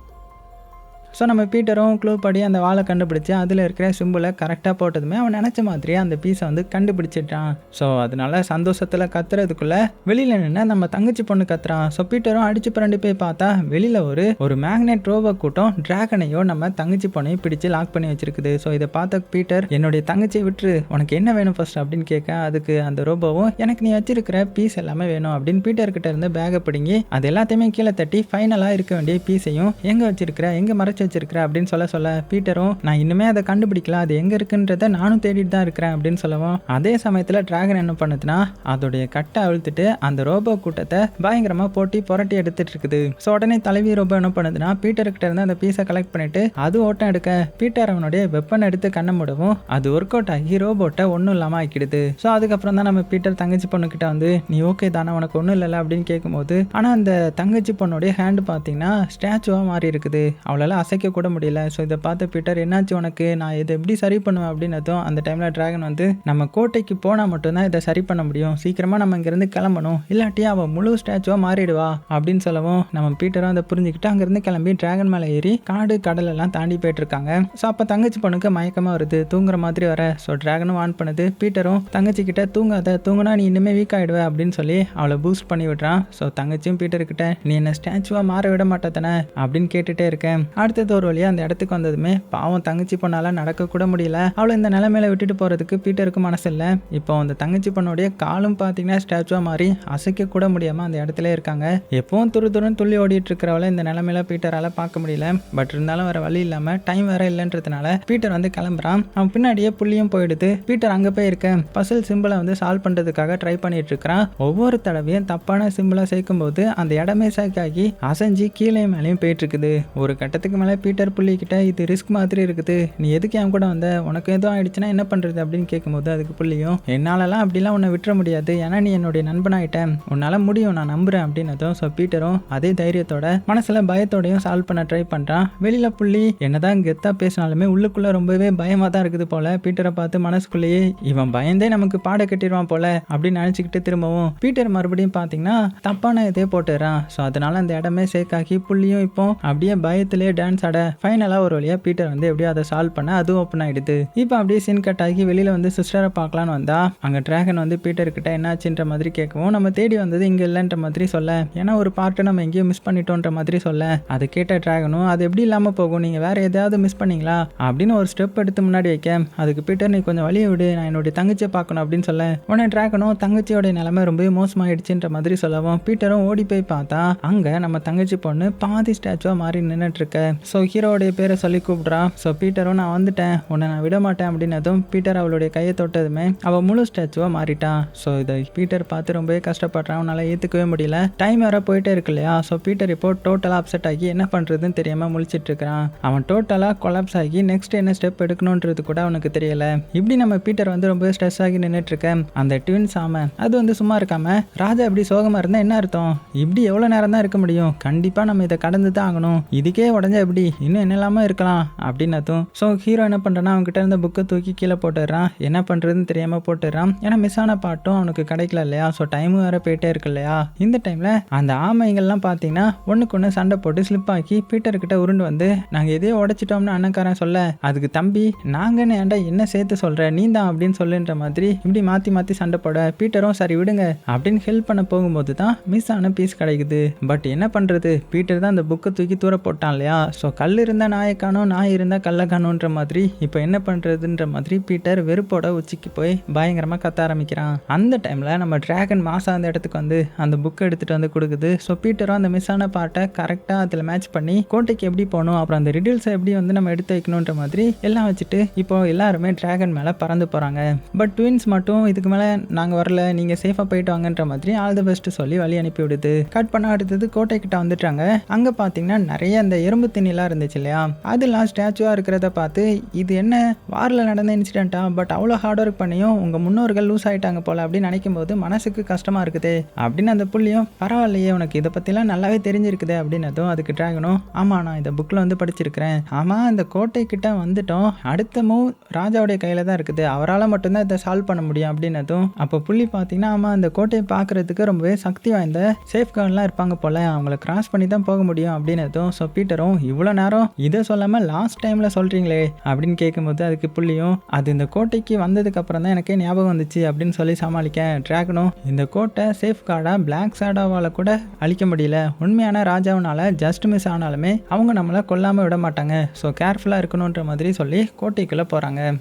ஸோ நம்ம பீட்டரும் க்ளூ படி அந்த வாழை கண்டுபிடிச்சி அதில் இருக்கிற சிம்பிளை கரெக்டாக போட்டதுமே அவன் நினச்ச மாதிரியே அந்த பீஸை வந்து கண்டுபிடிச்சிட்டான். ஸோ அதனால சந்தோஷத்தில் கத்துறதுக்குள்ளே வெளியில் நின்று நம்ம தங்கச்சி பொண்ணு கத்துறான். ஸோ பீட்டரும் அடிச்சு புரண்டு போய் பார்த்தா வெளியில் ஒரு மேக்னெட் ரோபோ கூட்டம் டிராகனையோ நம்ம தங்கச்சி பொண்ணையும் பிடிச்சி லாக் பண்ணி வச்சிருக்குது. ஸோ இதை பார்த்த பீட்டர் என்னுடைய தங்கச்சியை விட்டுரு, உனக்கு என்ன வேணும் ஃபர்ஸ்ட் அப்படின்னு கேட்க அதுக்கு அந்த ரோபோவும் எனக்கு நீ வச்சிருக்கிற பீஸ் எல்லாமே வேணும் அப்படின்னு பீட்டர்கிட்ட இருந்து பேகை பிடிங்கி அது எல்லாத்தையுமே கீழே தட்டி ஃபைனலாக இருக்க வேண்டிய பீஸையும் எங்கே வச்சிருக்கிற எங்கே மறைச்சு வச்சிருக்கிற அப்படின்னு சொல்ல பீட்டரும் நான் இன்னுமே அதை கண்டுபிடிக்கல, அது எங்க இருக்குன்றத நானும் தேடிட்டு தான் இருக்கிறேன் அப்படின்னு சொல்லவும் அதே சமயத்துல டிராகன் என்ன பண்ணுதுன்னா அதோடைய கட்டை அழுத்திட்டு அந்த ரோபோ கூட்டத்தை பயங்கரமா போட்டி புரட்டி எடுத்துட்டு இருக்குது. ஸோ உடனே தலைவி ரோபோ என்ன பண்ணுதுன்னா பீட்டர் கிட்ட இருந்து அந்த பீஸை கலெக்ட் பண்ணிட்டு அது ஓட்டம் எடுக்க பீட்டர் அவனுடைய வெப்பன் எடுத்து கண்ணை மூடவும் அது ஒர்க் அவுட் ஆகி ரோபோட்டை ஒன்றும் இல்லாமல் ஆக்கிடுது. ஸோ அதுக்கப்புறம் தான் நம்ம பீட்டர் தங்கச்சி பொண்ணு கிட்ட வந்து நீ ஓகே தானே உனக்கு ஒன்றும் இல்லைல்ல அப்படின்னு கேட்கும்போது ஆனால் அந்த தங்கச்சி பொண்ணுடைய ஹேண்டு பார்த்தீங்கன்னா ஸ்டாச்சுவாக மாறி இருக்குது, அவளால் அசைக்க கூட முடியல. ஸோ இதை பார்த்து பீட்டர் என்னாச்சு உனக்கு, நான் இதை எப்படி சரி பண்ணுவேன் அப்படின்னதும் அந்த டைமில் டிராகன் வந்து நம்ம கோட்டைக்கு போனால் மட்டும்தான் இதை சரி பண்ண முடியும், சீக்கிரமாக நம்ம இங்கேருந்து கிளம்பணும், இல்லாட்டி அவள் முழு ஸ்டாச்சுவாக மாறிடுவா அப்படின்னு சொல்லவும் நம்ம பீட்டரும் அதை புரிஞ்சுக்கிட்டு அங்கேருந்து கிளம்பி டிராகன் மேலே ஏறி காடு கடலெல்லாம் தாண்டி போயிட்டு இருக்காங்க. ஸோ அப்போ தங்கச்சி பொண்ணுக்கு மயக்கமாக வருது, தூங்குற மாதிரி வர. ஸோ டிராகனும் ஆன் பண்ணுது, பீட்டரும் தங்கச்சி கிட்ட தூங்காத, தூங்குனா நீ இன்னுமே வீக் ஆகிடுவ அப்படின்னு சொல்லி அவளை பூஸ்ட் பண்ணி விடுறான். ஸோ தங்கச்சியும் பீட்டர் கிட்ட நீ என்ன ஸ்டாச்சுவாக மாற விட மாட்டேதானே அப்படின்னு கேட்டுகிட்டே இருக்கேன். அடுத்தது ஒரு வழியாக அந்த இடத்துக்கு வந்ததுமே பாவம் தங்கச்சி பொண்ணால நடக்க கூட முடியல, அவளை இந்த நிலைமையில விட்டுட்டு போறதுக்கு பீட்டருக்கு மனசு இல்லை. இப்போ அந்த தங்கச்சி பொண்ணுடைய காலும் பார்த்தீங்கன்னா ஸ்டாச்சுவா மாறி அசைக்க கூட முடியாம அந்த இடத்துல இருக்காங்க. எப்பவும் துருதுருன்னு துள்ளி ஓடிட்டு இருக்கிறவளை இந்த நிலைமையில பீட்டரால பார்க்க முடியல. பட் இருந்தாலும் வேற வழி இல்லாம டைம் வேற இல்லைன்றதுனால பீட்டர் வந்து கிளம்புறான். அவன் பின்னாடியே புள்ளியும் போயிடுது. பீட்டர் அங்க போய் இருக்க பசில் சிம்பிளை வந்து சால்வ் பண்றதுக்காக ட்ரை பண்ணிட்டு இருக்கிறான். ஒவ்வொரு தடவையும் தப்பான சிம்பிளா சேர்க்கும் போது அந்த இடமே சேக்காகி அசைஞ்சு கீழே மேலேயும் போயிட்டு இருக்குது. ஒரு கட்டத்துக்கு மேலே பீட்டர் புள்ளிக்கிட்ட இது ரிஸ்க் மாதிரி இருக்குது, நீ எதுக்கு என் கூட வந்த, உனக்கு எதுவும் ஆயிடுச்சுன்னா என்ன பண்ணுறது அப்படின்னு கேட்கும்போது அதுக்கு புள்ளியும் என்னாலலாம் அப்படிலாம் உன்னை விட்டுற முடியாது, ஏன்னா நீ என்னுடைய நண்பனாயிட்டேன், உன்னால் முடியும் நான் நம்புகிறேன் அப்படின்னதும் ஸோ பீட்டரும் அதே தைரியத்தோட மனசில் பயத்தோடையும் சால்வ் பண்ண ட்ரை பண்ணுறான். வெளியில் புள்ளி என்னதான் கெத்தாக பேசினாலுமே உள்ளுக்குள்ளே ரொம்பவே பயமாக தான் இருக்குது போல. பீட்டரை பார்த்து மனசுக்குள்ளேயே இவன் பயந்தே நமக்கு பாட கட்டிடுவான் போல அப்படின்னு நினச்சிக்கிட்டு திரும்பவும் பீட்டர் மறுபடியும் பார்த்தீங்கன்னா தப்பான இதே போட்டுறான். ஸோ அதனால அந்த இடமே சேக்காக்கி புள்ளியும் இப்போ அப்படியே பயத்திலே டான்ஸ் ஆட ஃபைனலாக ஒரு வழியாக பீட்டர் வந்து எப்படியோ அதை சால்வ் பண்ண அதுவும் ஓப்பன் ஆகிடுது. இப்போ அப்படியே சீன் கட் ஆகி வெளியில் வந்து சிஸ்டரை பார்க்கலான்னு வந்தா அங்கே டிராகன் வந்து பீட்டர்கிட்ட என்னாச்சுன்ற மாதிரி கேட்கவும் நம்ம தேடி வந்தது இங்கே இல்லைன்ற மாதிரி சொல்ல, ஏன்னா ஒரு பார்ட்டை நம்ம எங்கேயும் மிஸ் பண்ணிட்டோன்ற மாதிரி சொல்ல, அதை கேட்ட டிராகனும் அது எப்படி இல்லாமல் போகும், நீங்கள் வேற ஏதாவது மிஸ் பண்ணீங்களா அப்படின்னு ஒரு ஸ்டெப் எடுத்து முன்னாடி வைக்க அதுக்கு பீட்டர் நீ கொஞ்சம் வழியை விடு, நான் என்னுடைய தங்கச்சியை பார்க்கணும் அப்படின்னு சொல்ல உடனே டிராகனும் தங்கச்சியோட நிலைமை ரொம்பவே மோசமாயிடுச்சுன்ற மாதிரி சொல்லவும் பீட்டரும் ஓடி போய் பார்த்தா அங்கே நம்ம தங்கச்சி பொண்ணு பாதி ஸ்டாச்சுவா மாறி நின்றுட்டு இருக்க. ஸோ ஹீரோடைய பேரை சொல்லி கூப்பிட்றா. ஸோ பீட்டரும் நான் வந்துட்டேன், உன்னை நான் விட மாட்டேன் அப்படின்னதும் பீட்டர் அவளுடைய கையை தொட்டதுமே அவள் முழு ஸ்டாச்சுவா மாறிட்டான். ஸோ இதை பீட்டர் பார்த்து ரொம்பவே கஷ்டப்படுறான், அவனால் ஏற்றுக்கவே முடியல. டைம் வேற போயிட்டே இருக்கு இல்லையா. ஸோ பீட்டர் இப்போ டோட்டலாக அப்செட் ஆகி என்ன பண்ணுறதுன்னு தெரியாமல் முழிச்சிட்டு இருக்கிறான். அவன் டோட்டலாக கொலாப்ஸ் ஆகி நெக்ஸ்ட் என்ன ஸ்டெப் எடுக்கணுன்றது கூட அவனுக்கு தெரியல. இப்படி நம்ம பீட்டர் வந்து ரொம்ப ஸ்ட்ரெஸ் ஆகி நின்றுட்டு இருக்கேன். அந்த ட்வின்ஸ் ஆம அது வந்து சும்மா இருக்காம ராஜா இப்படி சோகமாக இருந்தால் என்ன அர்த்தம், இப்படி எவ்வளோ நேரம் தான் இருக்க முடியும், கண்டிப்பாக நம்ம இதை கடந்து தான் ஆகணும், இதுக்கே உடஞ்சா எப்படி இன்னும் என்னெல்லாம இருக்கலாம் அப்படின்னதும் ஸோ ஹீரோ என்ன பண்ணுறான்னா அவங்ககிட்ட இருந்த புக்கை தூக்கி கீழே போட்டுடுறான். என்ன பண்ணுறதுன்னு தெரியாமல் போட்டுடுறான். ஏன்னா மிஸ் ஆன பாட்டும் அவனுக்கு கிடைக்கல இல்லையா. ஸோ டைமும் வேற போயிட்டே இருக்கு இல்லையா. இந்த டைமில் அந்த ஆமைங்கள்லாம் பார்த்தீங்கன்னா ஒன்றுக்கு ஒன்று சண்டை போட்டு ஸ்லிப் ஆக்கி பீட்டர்கிட்ட உருண்டு வந்து நாங்கள் எதையோ உடைச்சிட்டோம்னு அண்ணக்காரன் சொல்ல அதுக்கு தம்பி நாங்கன்னு ஏன்டா என்ன சேர்த்து சொல்கிற நீ தான் அப்படின்னு சொல்லுன்ற மாதிரி இப்படி மாற்றி மாற்றி சண்டை போட பீட்டரும் சரி விடுங்க அப்படின்னு ஹெல்ப் பண்ண போகும்போது தான் மிஸ் ஆன பீஸ் கிடைக்குது. பட் என்ன பண்ணுறது, பீட்டர் தான் அந்த புக்கை தூக்கி தூர போட்டான் இல்லையா. ஸோ கல் இருந்தால் நாயை காணும், நாய் இருந்தால் கல்லை காணுன்ற மாதிரி இப்போ என்ன பண்ணுறதுன்ற மாதிரி பீட்டர் வெறுப்போட உச்சிக்கு போய் பயங்கரமாக கத்த ஆரம்பிக்கிறான். அந்த டைமில் நம்ம டிராகன் மாசா அந்த இடத்துக்கு வந்து அந்த புக்கை எடுத்துகிட்டு வந்து கொடுக்குது. ஸோ பீட்டரும் அந்த மிஸ் ஆன பாட்டை கரெக்டாக அதில் மேட்ச் பண்ணி கோட்டைக்கு எப்படி போகணும், அப்புறம் அந்த ரிடில்ஸை எப்படி வந்து நம்ம எடுத்து வைக்கணுன்ற மாதிரி எல்லாம் வச்சுட்டு இப்போ எல்லாருமே டிராகன் மேலே பறந்து போகிறாங்க. பட் ட்வின்ஸ் மட்டும் இதுக்கு மேலே நாங்கள் வரல, நீங்கள் சேஃபாக போயிட்டு வாங்கன்ற மாதிரி ஆல் தி பெஸ்ட் சொல்லி வழி அனுப்பி விடுது. கட் பண்ண அடுத்தது கோட்டை கிட்ட வந்துட்டாங்க. அங்கே பார்த்தீங்கன்னா நிறைய அந்த எறும்பு திணிலாம் இருந்துச்சு இல்லையா, அதெல்லாம் ஸ்டாச்சுவாக இருக்கிறத பார்த்து இது என்ன வாரில் நடந்த இன்சிடென்ட்டா, பட் அவ்வளோ ஹார்ட் ஒர்க் பண்ணியும் உங்கள் முன்னோர்கள் லூஸ் ஆகிட்டாங்க போல அப்படின்னு நினைக்கும் போது மனசுக்கு கஷ்டமாக இருக்குது அப்படின்னு அந்த புள்ளியும் பரவாயில்லையே உனக்கு இதை பற்றிலாம் நல்லாவே தெரிஞ்சிருக்குது அப்படின்னதும் அதுக்கு டிராகனும் ஆமாம் நான் இந்த புக்கில் வந்து படிச்சிருக்கிறேன், ஆமாம் இந்த கோட்டை கிட்ட வந்துட்டோம், அடுத்த மூவ் ராஜாவுடைய கையில் தான் இருக்குது, அவரால் மட்டும்தான் இதை சால்வ் பண்ண முடியும் அப்படின்னதும் அப்போ புள்ளி பார்த்தீங்கன்னா ஆமாம் அந்த கோட்டையை பார்க்குறதுக்கு ரொம்பவே சக்தி வாய்ந்த சேஃப் கார்டெலாம் இருப்பாங்க போல, அவங்கள கிராஸ் பண்ணி தான் போக முடியும் அப்படின்னதும் ஸோ பீட்டரும் இவ்வளோ நேரம் இதை சொல்லாமல் லாஸ்ட் டைமில் சொல்கிறீங்களே அப்படின்னு கேட்கும்போது அதுக்கு புள்ளியும் அது இந்த கோட்டைக்கு வந்ததுக்கு அப்புறம் தான் எனக்கே ஞாபகம் வந்துச்சு அப்படின்னு சொல்லி சமாளிக்க டிராகனும் இந்த கோட்டை சேஃப் கார்டாக பிளாக் ஷேடோவால் கூட அழிக்க முடியல, உண்மையான ராஜாவனால ஜஸ்ட் மிஸ் ஆனாலுமே அவங்க நம்மளை கொல்லாமல் விட மாட்டாங்க, ஸோ கேர்ஃபுல்லாக இருக்கணுன்ற மாதிரி சொல்லி கோட்டைக்குள்ளே போகிறாங்க.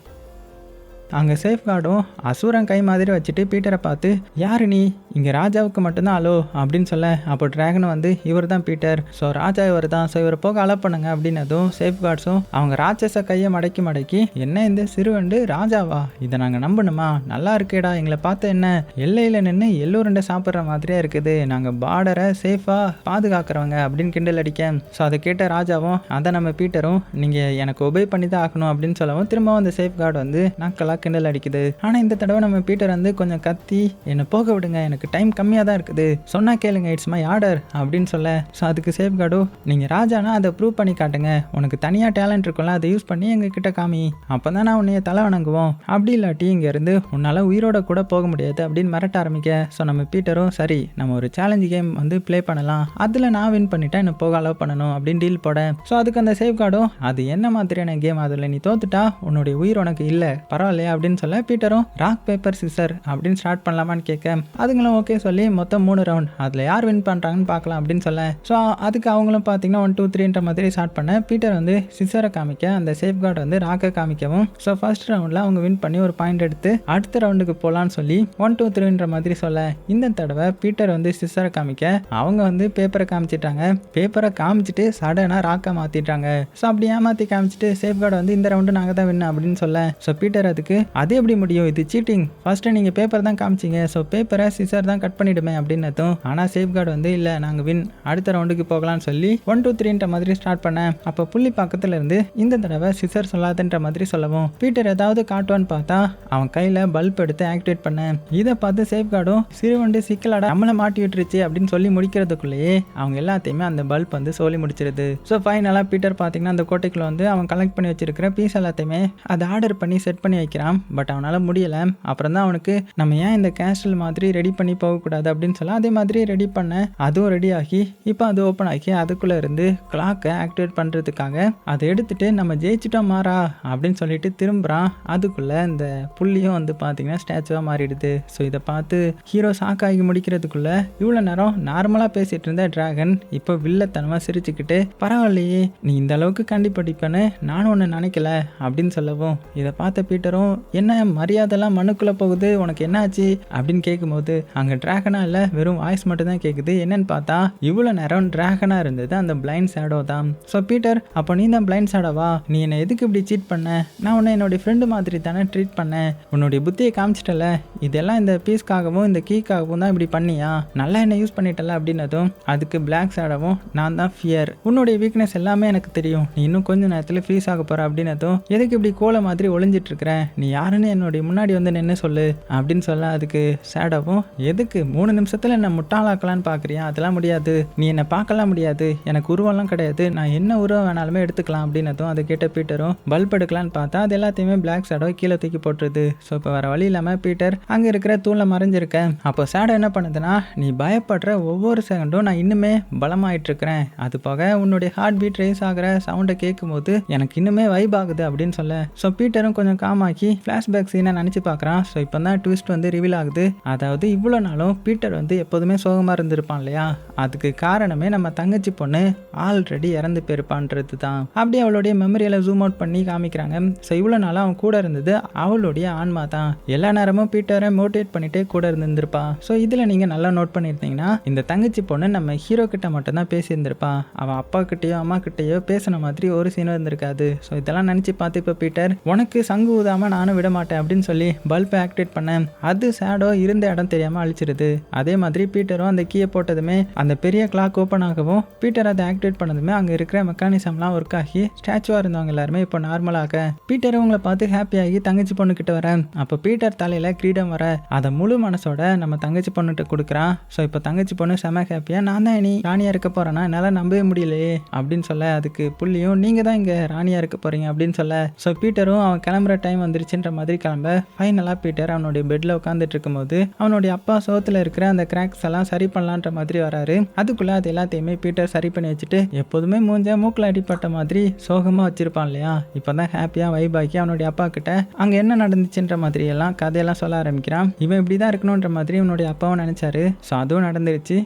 அங்கே சேஃப் கார்டும் அசூரன் கை மாதிரி வச்சுட்டு பீட்டரை பார்த்து யாரு நீ, இங்கே ராஜாவுக்கு மட்டும்தான் அலோ அப்படின்னு சொல்ல அப்போ டிராகன் வந்து இவர் தான் பீட்டர், ஸோ ராஜா இவர் தான், ஸோ இவரை போக அலோ பண்ணுங்க அப்படின்னதும் சேஃப் கார்ட்ஸும் அவங்க ராட்சச கையை மடக்கி என்ன இந்த சிறுவண்டு ராஜாவா, இதை நாங்கள் நம்பணுமா, நல்லா இருக்கேடா, எங்களை பார்த்து என்ன எல்லையில் நின்று எல்லோருண்டை சாப்பிட்ற மாதிரியே இருக்குது, நாங்கள் பார்டரை சேஃபாக பாதுகாக்கிறவங்க அப்படின்னு கிண்டல் அடிக்க ஸோ அதை கேட்ட ராஜாவும் அதை நம்ம பீட்டரும் நீங்கள் எனக்கு ஒபே பண்ணி தான் ஆகணும் அப்படின்னு சொல்லவும் திரும்பவும் அந்த சேஃப் கார்டு வந்து நாக்கெல்லாம் கிண்டல் அடிக்குது. ஆனால் இந்த தடவை நம்ம பீட்டர் வந்து கொஞ்சம் கத்தி என்னை போக விடுங்க, எனக்கு டைம் கம்மியாக தான் இருக்குது, சொன்னா கேளுங்க, இட்ஸ் மை ஆர்டர் அப்படின்னு சொல்ல ஸோ அதுக்கு சேஃப் கார்டும் நீங்கள் ராஜானா அதை ப்ரூவ் பண்ணி காட்டுங்க, உனக்கு தனியாக டேலண்ட் இருக்கும்ல அதை யூஸ் பண்ணி எங்ககிட்ட காமி, அப்போ தான் நான் உன்னைய தலை வணங்குவோம், அப்படி இல்லாட்டி இங்கேருந்து உன்னால் உயிரோட கூட போக முடியாது அப்படின்னு மிரட்ட ஆரம்பிக்க ஸோ நம்ம பீட்டரும் சரி நம்ம ஒரு சேலஞ்சு கேம் வந்து ப்ளே பண்ணலாம், அதில் நான் வின் பண்ணிட்டேன் என்ன போக அலோவ் பண்ணணும் அப்படின்னு டீல் போட ஸோ அதுக்கு அந்த சேஃப் கார்டும் அது என்ன மாதிரியான கேம், அதில் நீ தோத்துட்டா உன்னுடைய உயிர் உனக்கு இல்லை பரவாயில்லையா அப்படின்னு சொல்ல பீட்டரும் ராக் பேப்பர் சிசர் அப்படின்னு ஸ்டார்ட் பண்ணலாமான்னு கேட்க அதுங்களும் ஓகே சொல்லி மொத்தம் 3 ரவுண்ட் அதில் யார் வின் பண்ணுறாங்கன்னு பார்க்கலாம் அப்படின்னு சொல்ல ஸோ அதுக்கு அவங்களும் பார்த்தீங்கன்னா 1 2 3ன்ற மாதிரி ஸ்டார்ட் பண்ண பீட்டர் வந்து சிசரை காமிக்க அந்த சேஃப் கார்டு வந்து ராக்கை காமிக்கவும் ஸோ ஃபர்ஸ்ட் ரவுண்டில் அவங்க வின் பண்ணி ஒரு பாயிண்ட் எடுத்து அடுத்த ரவுண்டுக்கு போகலான்னு சொல்லி 1 2 3ன்ற மாதிரி சொல்ல இந்த தடவை பீட்டர் வந்து சிசரை காமிக்க அவங்க வந்து பேப்பரை காமிச்சிட்டாங்க, பேப்பரை காமிச்சிட்டு சடனாக ராக்கை மாற்றிட்டாங்க ஸோ அப்படி ஏமாற்றி காமிச்சிட்டு சேஃப் கார்டு வந்து இந்த ரவுண்டு நாங்கள் தான் வின் அப்படின்னு சொல்ல ஸோ பீட்டர் அதுக்கு அதுக்கு அது எப்படி முடியும், இது சீட்டிங், ஃபர்ஸ்ட் நீங்க பேப்பர் தான் காமிச்சிங்க, ஸோ பேப்பரை சிசர் தான் கட் பண்ணிடுமே அப்படின்னதும் ஆனால் சேஃப்கார்டு வந்து இல்லை நாங்கள் வின், அடுத்த ரவுண்டுக்கு போகலான்னு சொல்லி 1 2 3ன்ற மாதிரி ஸ்டார்ட் பண்ணேன். அப்போ புள்ளி பக்கத்துல இருந்து இந்த தடவை சிசர் சொல்லாதுன்ற மாதிரி சொல்லவும் பீட்டர் ஏதாவது காட்டுவான்னு பார்த்தா அவன் கையில் பல்ப் எடுத்து ஆக்டிவேட் பண்ணேன். இதை பார்த்து சேஃப்கார்டும் சிறுவண்டு சிக்கலாட நம்மளை மாட்டி விட்டுருச்சு அப்படின்னு சொல்லி முடிக்கிறதுக்குள்ளேயே அவங்க எல்லாத்தையுமே அந்த பல்ப் வந்து சொல்லி முடிச்சிருது. ஸோ ஃபைனலாக பீட்டர் பார்த்தீங்கன்னா அந்த கோட்டைக்குள்ள வந்து அவன் கலெக்ட் பண்ணி வச்சிருக்கிற பீஸ் எல்லாத்தையுமே அதை ஆர்டர் பண்ணி செட் பண்ணி வைக்கிறான். பட் அவனால் முடியல. அப்புறம் தான் அவனுக்கு நம்ம ஏன் இந்த கேஸ்டல் மாதிரி ரெடி பண்ணி போகக்கூடாது அப்படின்னு சொல்ல அதே மாதிரி ரெடி பண்ண அதுவும் ரெடி ஆகி இப்போ அது ஓப்பன் ஆகி அதுக்குள்ளே இருந்து கிளாக்கை ஆக்டிவேட் பண்ணுறதுக்காக அதை எடுத்துட்டு நம்ம ஜெயிச்சிட்டோம் மாறா அப்படின்னு சொல்லிட்டு திரும்புகிறான். அதுக்குள்ளே இந்த புள்ளியும் வந்து பார்த்தீங்கன்னா ஸ்டாச்சுவாக மாறிடுது. ஸோ இதை பார்த்து ஹீரோ ஷாக்காகி முடிக்கிறதுக்குள்ள இவ்வளோ நேரம் நார்மலாக பேசிகிட்டு இருந்த டிராகன் இப்போ வில்லத்தனமாக சிரிச்சுக்கிட்டு பரவாயில்லையே நீ இந்த அளவுக்கு கண்டிப்படிப்பேன்னு நானும் ஒன்று நினைக்கல அப்படின்னு சொல்லவும் இதை பார்த்த பீட்டரும் என்ன மரியாதைலாம் மண்ணுக்குள்ளே போகுது, உனக்கு என்ன ஆச்சு அப்படின்னு கேட்கும்போது அங்கே டிராகனாக இல்லை வெறும் வாய்ஸ் மட்டும் தான் கேட்குது. என்னன்னு பார்த்தா இவ்வளோ நேரம் டிராகனாக இருந்தது அந்த பிளைண்ட் ஷேடோ தான். ஸோ பீட்டர் அப்போ நீ தான் பிளைண்ட் ஷேடோவா, நீ என்னை எதுக்கு இப்படி சீட் பண்ண, நான் உன்னை என்னுடைய ஃப்ரெண்டு மாதிரி தானே ட்ரீட் பண்ணேன், உன்னுடைய புத்தியை காமிச்சிட்டல, இதெல்லாம் இந்த பீஸ்க்காகவும் இந்த கீக்காகவும் தான் இப்படி பண்ணியா, நல்லா என்ன யூஸ் பண்ணிட்டல அப்படின்னதும் அதுக்கு பிளாக் ஷேடோவும் நான் தான் ஃபியர், உன்னுடைய வீக்னஸ் எல்லாமே எனக்கு தெரியும், நீ இன்னும் கொஞ்ச நேரத்தில் ஃப்ரீஸ் ஆக போற அப்படின்னதும் எதுக்கு இப்படி கோலை மாதிரி ஒளிஞ்சிட்டு இருக்கிற, நீ யாருன்னு என்னுடைய முன்னாடி வந்து நின்று சொல்லு அப்படின்னு சொல்ல அதுக்கு ஷேடோவும் எதுக்கு 3 நிமிஷத்துல என்ன முட்டாளாக்கலான்னு பார்க்குறியா, அதெல்லாம் முடியாது, நீ என்னை பார்க்கலாம் முடியாது, எனக்கு உருவம்லாம் கிடையாது, நான் என்ன உருவம் வேணாலுமே எடுத்துக்கலாம் அப்படின்னதும் அதை கேட்ட பீட்டரும் பல்ப் எடுக்கலான்னு பார்த்தா அது எல்லாத்தையுமே பிளாக் ஷேடோ கீழே தூக்கி போட்டுருது. ஸோ இப்போ வேற வழி இல்லாமல் பீட்டர் அங்கே இருக்கிற தூணில் மறைஞ்சிருக்க. அப்போ ஷேடோ என்ன பண்ணுதுன்னா நீ பயப்படுற ஒவ்வொரு செகண்டும் நான் இன்னுமே பலமாயிட்டு இருக்கிறேன், அது போக உன்னுடைய ஹார்ட் பீட் ரேஸ் ஆகிற சவுண்டை கேட்கும் போது எனக்கு இன்னுமே வைப் ஆகுது அப்படின்னு சொல்ல ஸோ பீட்டரும் கொஞ்சம் காமாக்கி ஃப்ளாஷ்பேக் சீனை நினச்சி பார்க்குறான். ஸோ இப்போ தான் ட்விஸ்ட் வந்து ரிவீல் ஆகுது. அதாவது இவ்வளோ நாளும் பீட்டர் வந்து எப்போதுமே சோகமாக இருந்திருப்பான் இல்லையா, அதுக்கு காரணமே நம்ம தங்கச்சி பொண்ணு ஆல்ரெடி இறந்து போயிருப்பான்றது தான். அப்படி அவளுடைய மெமரியில ஜூம் அவுட் பண்ணி காமிக்கிறாங்க. ஸோ இவ்வளோ நாளாக அவன் கூட இருந்தது அவளுடைய ஆன்மா தான், எல்லா நேரமும் பீட்டரை மோட்டிவேட் பண்ணிட்டே கூட இருந்திருப்பா. ஸோ இதில் நீங்கள் நல்லா நோட் பண்ணியிருந்தீங்கன்னா இந்த தங்கச்சி பொண்ணு நம்ம ஹீரோ கிட்ட மட்டும் தான் பேசியிருந்திருப்பா, அவன் அப்பா கிட்டேயோ அம்மா கிட்டேயோ பேசின மாதிரி ஒரு சீனும் இருந்திருக்காது. ஸோ இதெல்லாம் நினச்சி பார்த்து இப்போ பீட்டர் உனக்கு சங்கு ஊதாம நானும் விட மாட்டேன் அப்படின்னு சொல்லி பல்பை ஆக்டிவேட் பண்ணேன். அது ஷேடோ இருந்த இடம் தெரியாம அழிச்சிருது. அதே மாதிரி பீட்டரும் அந்த கீயை போட்டதுமே அந்த பெரிய கிளாக் ஓப்பன் ஆகவும் பீட்டர் அதை ஆக்டிவேட் பண்ணதுமே அங்கே இருக்கிற மெக்கானிசம்லாம் ஒர்க் ஆகி ஸ்டாச்சுவா இருந்தவங்க எல்லாருமே இப்போ நார்மலாக பீட்டர் உங்களை பார்த்து ஹாப்பி ஆகி தங்கச்சி பொண்ணு கிட்ட வர அப்போ பீட்டர் தலையில கிரீடம் வர அதை முழு மனசோட நம்ம தங்கச்சி பொண்ணுகிட்ட கொடுக்குறான். ஸோ இப்போ தங்கச்சி பொண்ணு செம ஹாப்பியா நான் தான் இனி ராணியா இருக்க போறேன்னா என்னால் நம்பவே முடியலையே அப்படின்னு சொல்ல அதுக்கு புள்ளியும் நீங்க தான் இங்க ராணியா இருக்க போறீங்க அப்படின்னு சொல்ல ஸோ பீட்டரும் அவன் கிளம்புற டைம் வந்துருச்சுன்ற மாதிரி கிளம்ப ஃபைனலாக பீட்டர் அவனுடைய பெட்ல உட்காந்துட்டு இருக்கும்போது அவனுடைய அப்பா சோத்துல இருக்கிற அந்த கிராக்ஸ் எல்லாம் சரி பண்ணலான்ற மாதிரி வராரு. அதுக்குள்ள அது எல்லாத்தையுமே பீட்டர் சரி பண்ணி வச்சுட்டு எப்போதுமே மூஞ்ச மூக்கில் அடிப்பட்ட மாதிரி சோகமா வச்சிருப்பான் இல்லையா, இப்பதான் ஹாப்பியா வைப் ஆக்கி அவனுடைய அப்பா கிட்ட அங்க என்ன நடந்துச்சுன்ற மாதிரி எல்லாம் கதையெல்லாம் சொல்ல ஆரம்பிக்கிறான். இவன் இப்படிதான் இருக்கணும்ன்ற மாதிரி இவனுடைய அப்பாவும் நினைச்சாரு. ஸோ அதுவும் நடந்துருச்சு.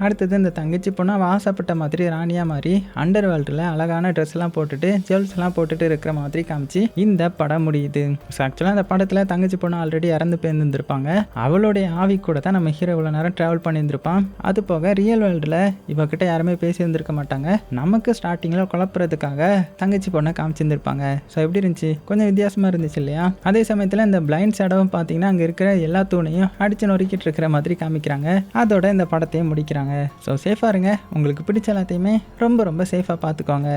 அடுத்தது இந்த தங்கச்சி பொண்ணு அவள் ஆசைப்பட்ட மாதிரி ராணியாக மாதிரி அண்டர் வேர்ல்டில் அழகான ட்ரெஸ் எல்லாம் போட்டுட்டு ஜுவல்ஸ் எல்லாம் போட்டுட்டு இருக்கிற மாதிரி காமிச்சு இந்த படம் முடியுது. ஸோ ஆக்சுவலாக அந்த படத்தில் தங்கச்சி பொண்ணு ஆல்ரெடி இறந்து போயிருந்துருப்பாங்க. அவளுடைய ஆவி கூட தான் நம்ம ஹீரோ இவ்வளோ நேரம் ட்ராவல் பண்ணியிருந்திருப்பான். அது போக ரியல் வேர்ல்டில் இவகிட்ட யாருமே பேசியிருந்திருக்க மாட்டாங்க. நமக்கு ஸ்டார்டிங்கில் குழப்புறதுக்காக தங்கச்சி பொண்ணை காமிச்சிருந்திருப்பாங்க. ஸோ எப்படி இருந்துச்சு, கொஞ்சம் வித்தியாசமாக இருந்துச்சு இல்லையா. அதே சமயத்தில் இந்த பிளைண்ட் ஷேடோவும் பார்த்தீங்கன்னா அங்கே இருக்கிற எல்லா தூணையும் அடிச்சு நொறுக்கிட்டு இருக்கிற மாதிரி காமிக்கிறாங்க. அதோட இந்த படத்தையும் முடிக்கிறாங்க. ஸோ சேஃபாக இருங்க, உங்களுக்கு பிடிச்ச எல்லாத்தையுமே ரொம்ப ரொம்ப சேஃபாக பார்த்துக்கோங்க.